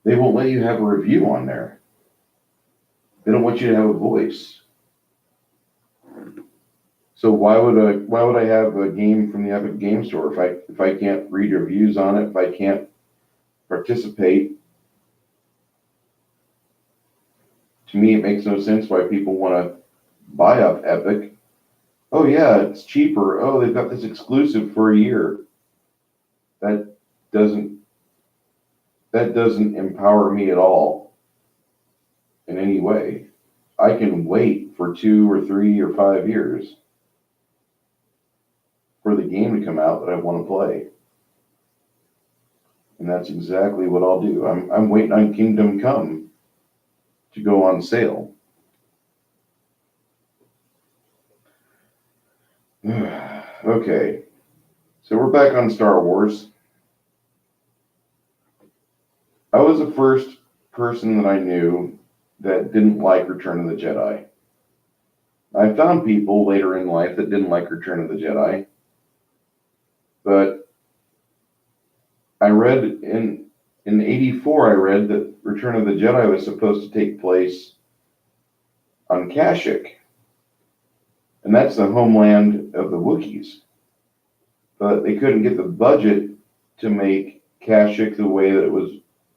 they won't let you have a review on there. They don't want you to have a voice. So why would I have a game from the Epic Game Store if I can't read reviews on it, if I can't participate? To me, it makes no sense why people want to buy up Epic. Oh yeah, it's cheaper. Oh, they've got this exclusive for a year. That doesn't empower me at all in any way. I can wait for 2 or 3 or 5 years for the game to come out that I want to play. And that's exactly what I'll do. I'm waiting on Kingdom Come to go on sale. Okay, so we're back on Star Wars. I was the first person that I knew that didn't like Return of the Jedi. I found people later in life that didn't like Return of the Jedi, but I read in '84, I read that Return of the Jedi was supposed to take place on Kashyyyk, and that's the homeland of the Wookiees. But they couldn't get the budget to make Kashyyyk the way that it was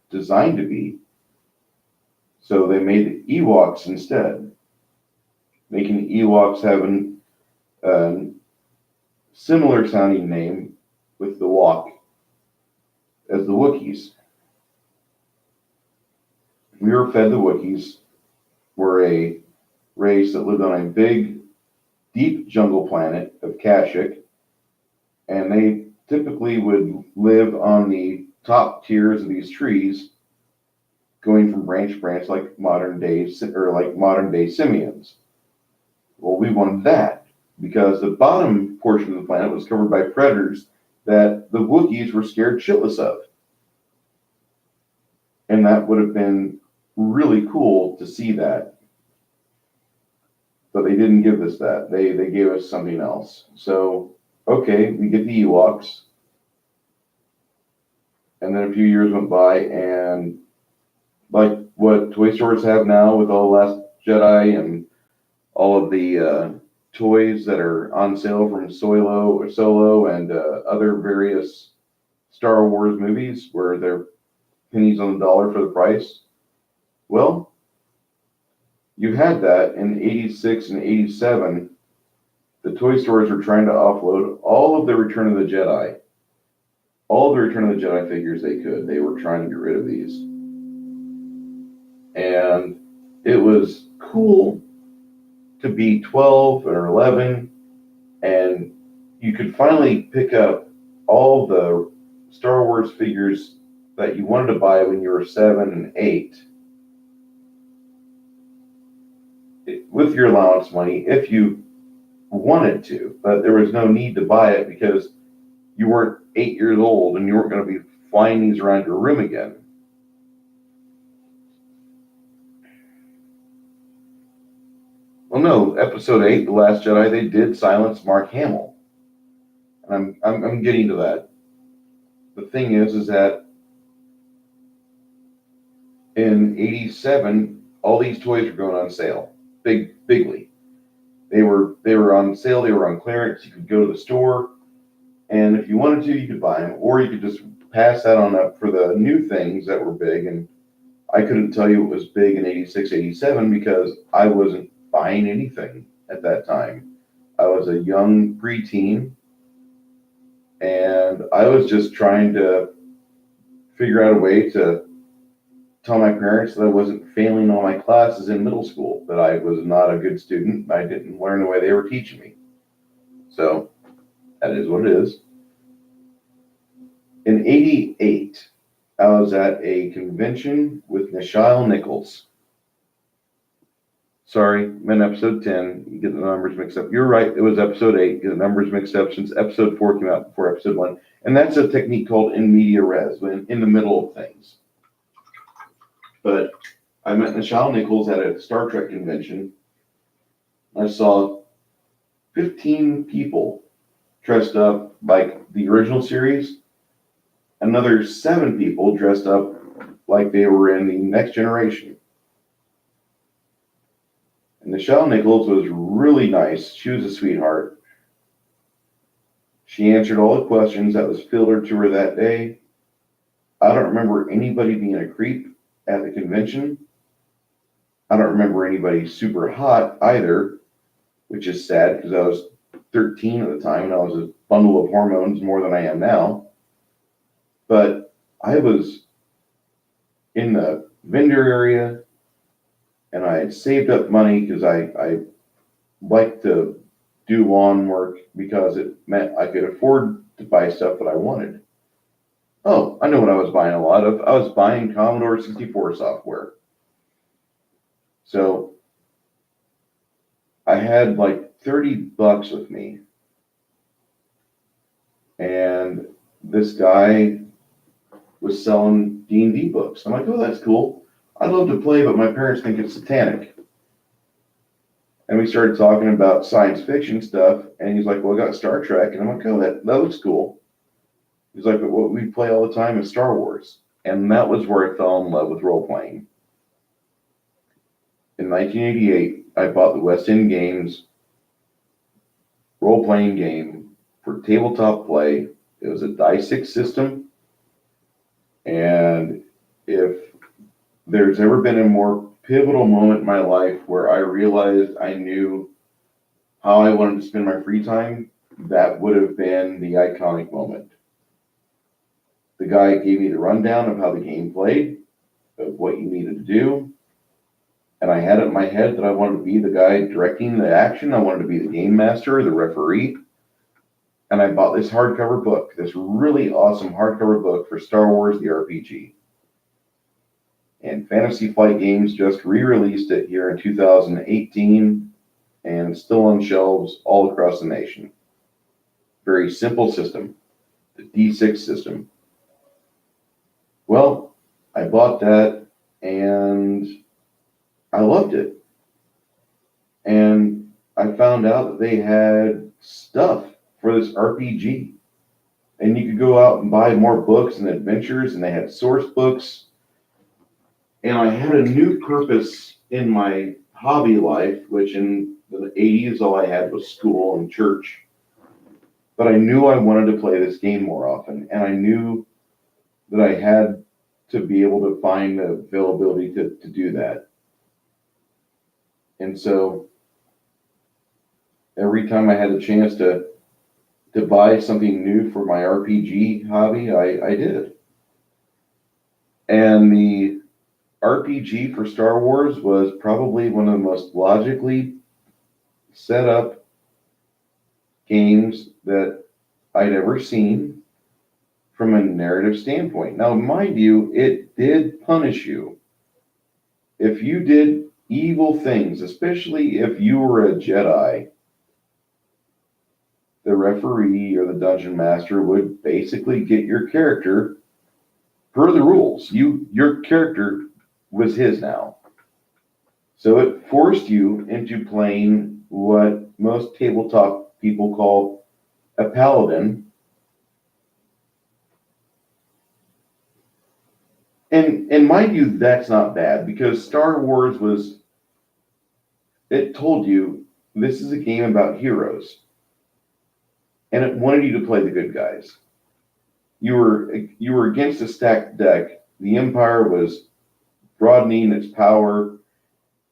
designed to be, so they made the Ewoks instead, making the Ewoks have a similar sounding name with the walk as the Wookiees. We were fed the Wookiees were a race that lived on a big, deep jungle planet of Kashyyyk, and they typically would live on the top tiers of these trees, going from branch to branch like modern day simians. Well, we wanted that because the bottom portion of the planet was covered by predators that the Wookiees were scared shitless of. And that would have been really cool to see that. But they didn't give us that. They gave us something else. So, okay, we get the Ewoks. And then a few years went by, and like what toy stores have now with all the Last Jedi and all of the toys that are on sale from Solo and other various Star Wars movies where they're pennies on the dollar for the price. Well, you had that in '86 and '87. The toy stores were trying to offload all of the Return of the Jedi. All of the Return of the Jedi figures they could. They were trying to get rid of these. And it was cool to be 12 or 11, and you could finally pick up all the Star Wars figures that you wanted to buy when you were 7 and 8 with your allowance money if you wanted to, but there was no need to buy it because you weren't 8 years old and you weren't going to be flying these around your room again. Well, no, episode 8, The Last Jedi, they did silence Mark Hamill. And I'm getting to that. The thing is that in 87, all these toys were going on sale, bigly. They were on sale. They were on clearance. You could go to the store, and if you wanted to, you could buy them, or you could just pass that on up for the new things that were big. And I couldn't tell you what was big in 86, 87 because I wasn't buying anything at that time. I was a young preteen, and I was just trying to figure out a way to tell my parents that I wasn't failing all my classes in middle school, that I was not a good student. I didn't learn the way they were teaching me. So that is what it is. In 88, I was at a convention with Nichelle Nichols. Sorry, I'm in episode 10. You get the numbers mixed up. You're right, it was episode 8. You get the numbers mixed up since episode 4 came out before episode 1. And that's a technique called in media res, in the middle of things. But I met Nichelle Nichols at a Star Trek convention. I saw 15 people dressed up like the original series, another 7 people dressed up like they were in the Next Generation. And Nichelle Nichols was really nice. She was a sweetheart. She answered all the questions that was filtered to her that day. I don't remember anybody being a creep at the convention. I don't remember anybody super hot either, which is sad because I was 13 at the time and I was a bundle of hormones more than I am now. But I was in the vendor area and I had saved up money because I like to do lawn work because it meant I could afford to buy stuff that I wanted. Oh, I know what I was buying a lot of. I was buying Commodore 64 software. So I had like $30 with me. And this guy was selling D&D books. I'm like, oh, that's cool. I'd love to play, but my parents think it's satanic. And we started talking about science fiction stuff. And he's like, well, I got Star Trek. And I'm like, oh, that looks cool. He's like, but what we play all the time is Star Wars. And that was where I fell in love with role-playing. In 1988, I bought the West End Games role-playing game for tabletop play. It was a die-6 system. And if there's ever been a more pivotal moment in my life where I realized I knew how I wanted to spend my free time, that would have been the iconic moment. The guy gave me the rundown of how the game played, of what you needed to do. And I had it in my head that I wanted to be the guy directing the action. I wanted to be the game master, the referee. And I bought this hardcover book, this really awesome hardcover book for Star Wars, the RPG. And Fantasy Flight Games just re-released it here in 2018 and still on shelves all across the nation. Very simple system, the D6 system. Well, I bought that and I loved it. And I found out that they had stuff for this RPG. And you could go out and buy more books and adventures, and they had source books. And I had a new purpose in my hobby life, which in the 80s, all I had was school and church. But I knew I wanted to play this game more often. And I knew that I had to be able to find the availability to do that. And so every time I had a chance to buy something new for my RPG hobby, I did. And the RPG for Star Wars was probably one of the most logically set up games that I'd ever seen. from a narrative standpoint. Now, mind you, it did punish you. If you did evil things, especially if you were a Jedi, the referee or the dungeon master would basically get your character per the rules. Your character was his now. So it forced you into playing what most tabletop people call a paladin. And mind you, that's not bad because Star Wars it told you this is a game about heroes. And it wanted you to play the good guys. You were against a stacked deck. The Empire was broadening its power,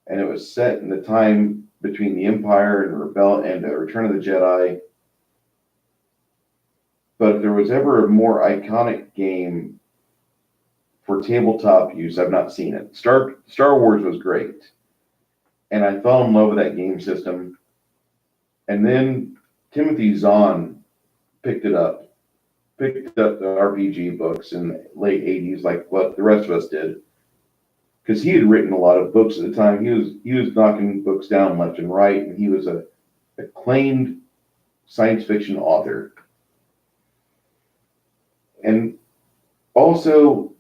and it was set in the time between the Empire and Return of the Jedi. But if there was ever a more iconic game for tabletop use, I've not seen it. Star Wars was great, and I fell in love with that game system. And then Timothy Zahn picked up the RPG books in the late 80s, like what the rest of us did, because he had written a lot of books at the time. He was knocking books down left and right, and he was a acclaimed science fiction author. And also,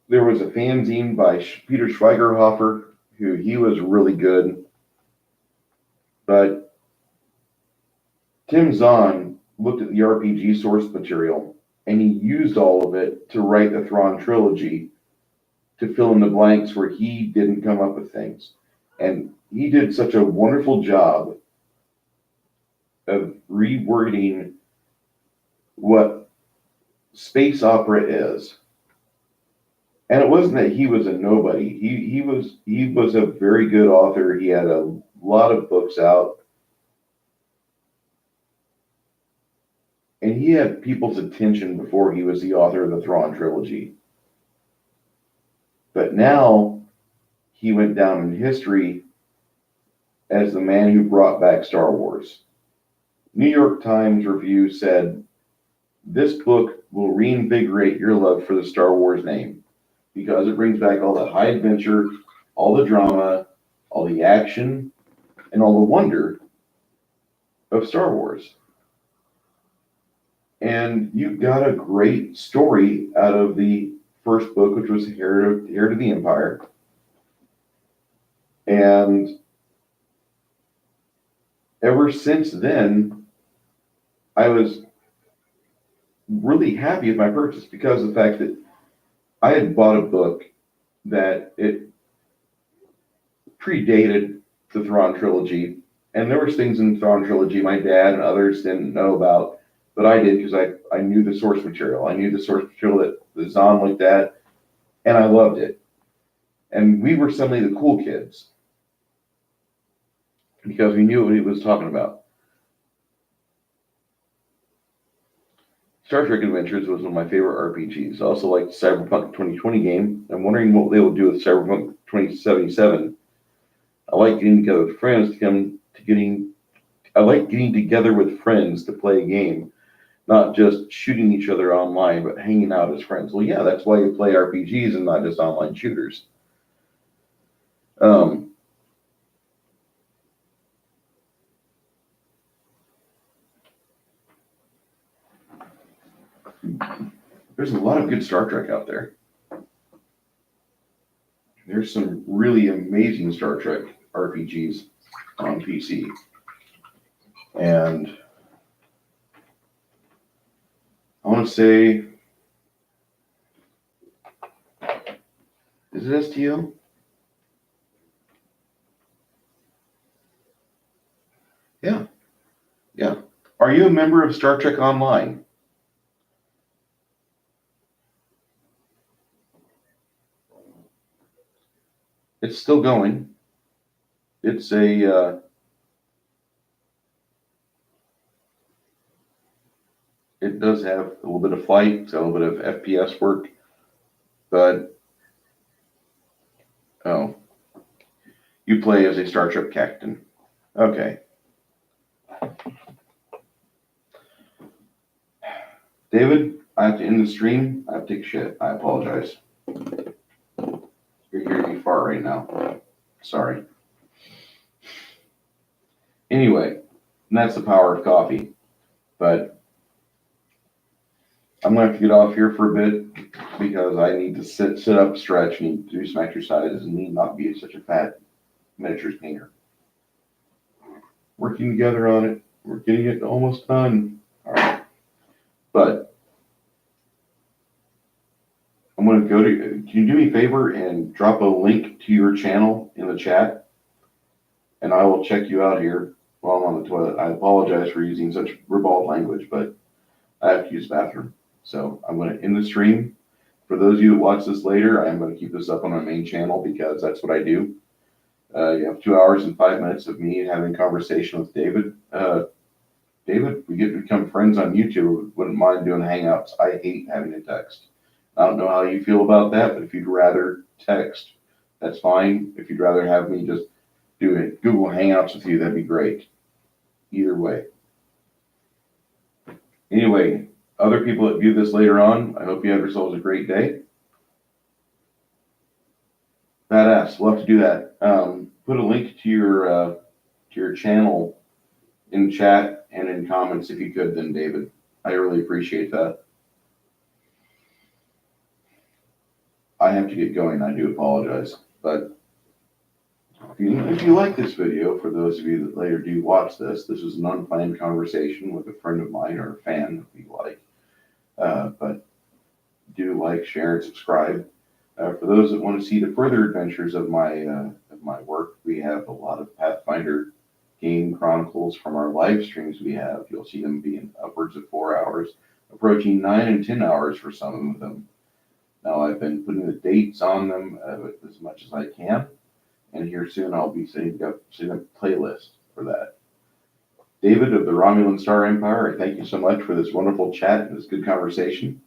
there was a fanzine by Peter Schweigerhofer, who he was really good. But Tim Zahn looked at the RPG source material, and he used all of it to write the Thrawn trilogy to fill in the blanks where he didn't come up with things. And he did such a wonderful job of rewording what space opera is. And it wasn't that he was a nobody. He was a very good author. He had a lot of books out. And he had people's attention before he was the author of the Thrawn trilogy. But now he went down in history as the man who brought back Star Wars. New York Times review said, "This book will reinvigorate your love for the Star Wars name because it brings back all the high adventure, all the drama, all the action, and all the wonder of Star Wars." And you got a great story out of the first book, which was Heir to the Empire. And ever since then, I was really happy with my purchase because of the fact that I had bought a book that it predated the Thrawn trilogy, and there was things in the Thrawn trilogy my dad and others didn't know about, but I did because I knew the source material. I knew the source material that Zahn looked at, and I loved it. And we were suddenly the cool kids because we knew what he was talking about. Star Trek Adventures was one of my favorite RPGs. I also liked the Cyberpunk 2020 game. I'm wondering what they will do with Cyberpunk 2077. I like getting together with friends I like getting together with friends to play a game, not just shooting each other online, but hanging out as friends. Well, yeah, that's why you play RPGs and not just online shooters. There's a lot of good Star Trek out there. There's some really amazing Star Trek RPGs on PC. And I want to say, is it STO? Yeah. Yeah. Are you a member of Star Trek Online? It's still going. It's a it does have a little bit of flight, a little bit of FPS work, but oh, you play as a Star Trek captain. Okay. David, I have to end the stream. I have to take a shit. I apologize. You're hearing me fart right now. Sorry. Anyway, and that's the power of coffee. But I'm gonna have to get off here for a bit because I need to sit up, stretch, need to do some exercises, and need not be such a fat miniatures painter. Working together on it. We're getting it almost done. All right. But I'm going to go to, can you do me a favor and drop a link to your channel in the chat? And I will check you out here while I'm on the toilet. I apologize for using such ribald language, but I have to use the bathroom. So I'm going to end the stream. For those of you that watch this later, I am going to keep this up on my main channel because that's what I do. You have 2 hours and 5 minutes of me having a conversation with David. David, we get to become friends on YouTube. Wouldn't mind doing hangouts. I hate having to text. I don't know how you feel about that, but if you'd rather text, that's fine. If you'd rather have me just do it, Google Hangouts with you, that'd be great. Either way. Anyway, other people that view this later on, I hope you have yourselves a great day. Badass. We'll have to do that. Put a link to your channel in chat and in comments if you could, then, David. I really appreciate that. I have to get going. I do apologize. But if you like this video, for those of you that later do watch this, this is an unplanned conversation with a friend of mine or a fan, if you like. But do like, share, and subscribe. For those that want to see the further adventures of my work, we have a lot of Pathfinder game chronicles from our live streams we have. You'll see them being upwards of 4 hours, approaching 9 and 10 hours for some of them. Now I've been putting the dates on them as much as I can, and here soon I'll be setting up a playlist for that. David of the Romulan Star Empire, I thank you so much for this wonderful chat and this good conversation.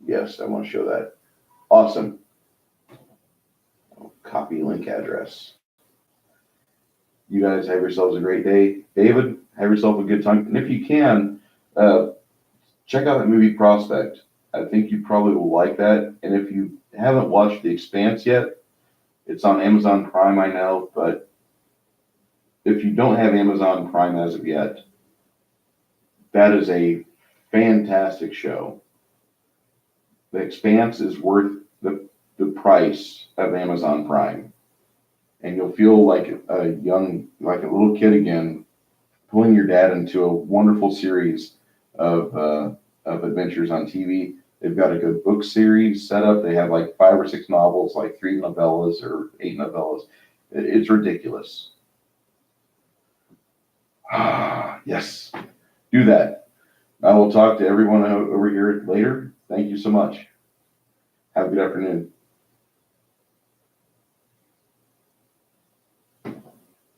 Yes, I want to show that. Awesome. Copy link address. You guys have yourselves a great day. David, have yourself a good time. And if you can, check out that movie Prospect. I think you probably will like that. And if you haven't watched The Expanse yet, it's on Amazon Prime, I know. But if you don't have Amazon Prime as of yet, that is a fantastic show. The Expanse is worth the price of Amazon Prime. And you'll feel like a little kid again, pulling your dad into a wonderful series of adventures on TV. They've got a good book series set up. They have like 5 or 6 novels, like 3 novellas or 8 novellas. It's ridiculous. Yes, do that. I will talk to everyone over here later. Thank you so much. Have a good afternoon.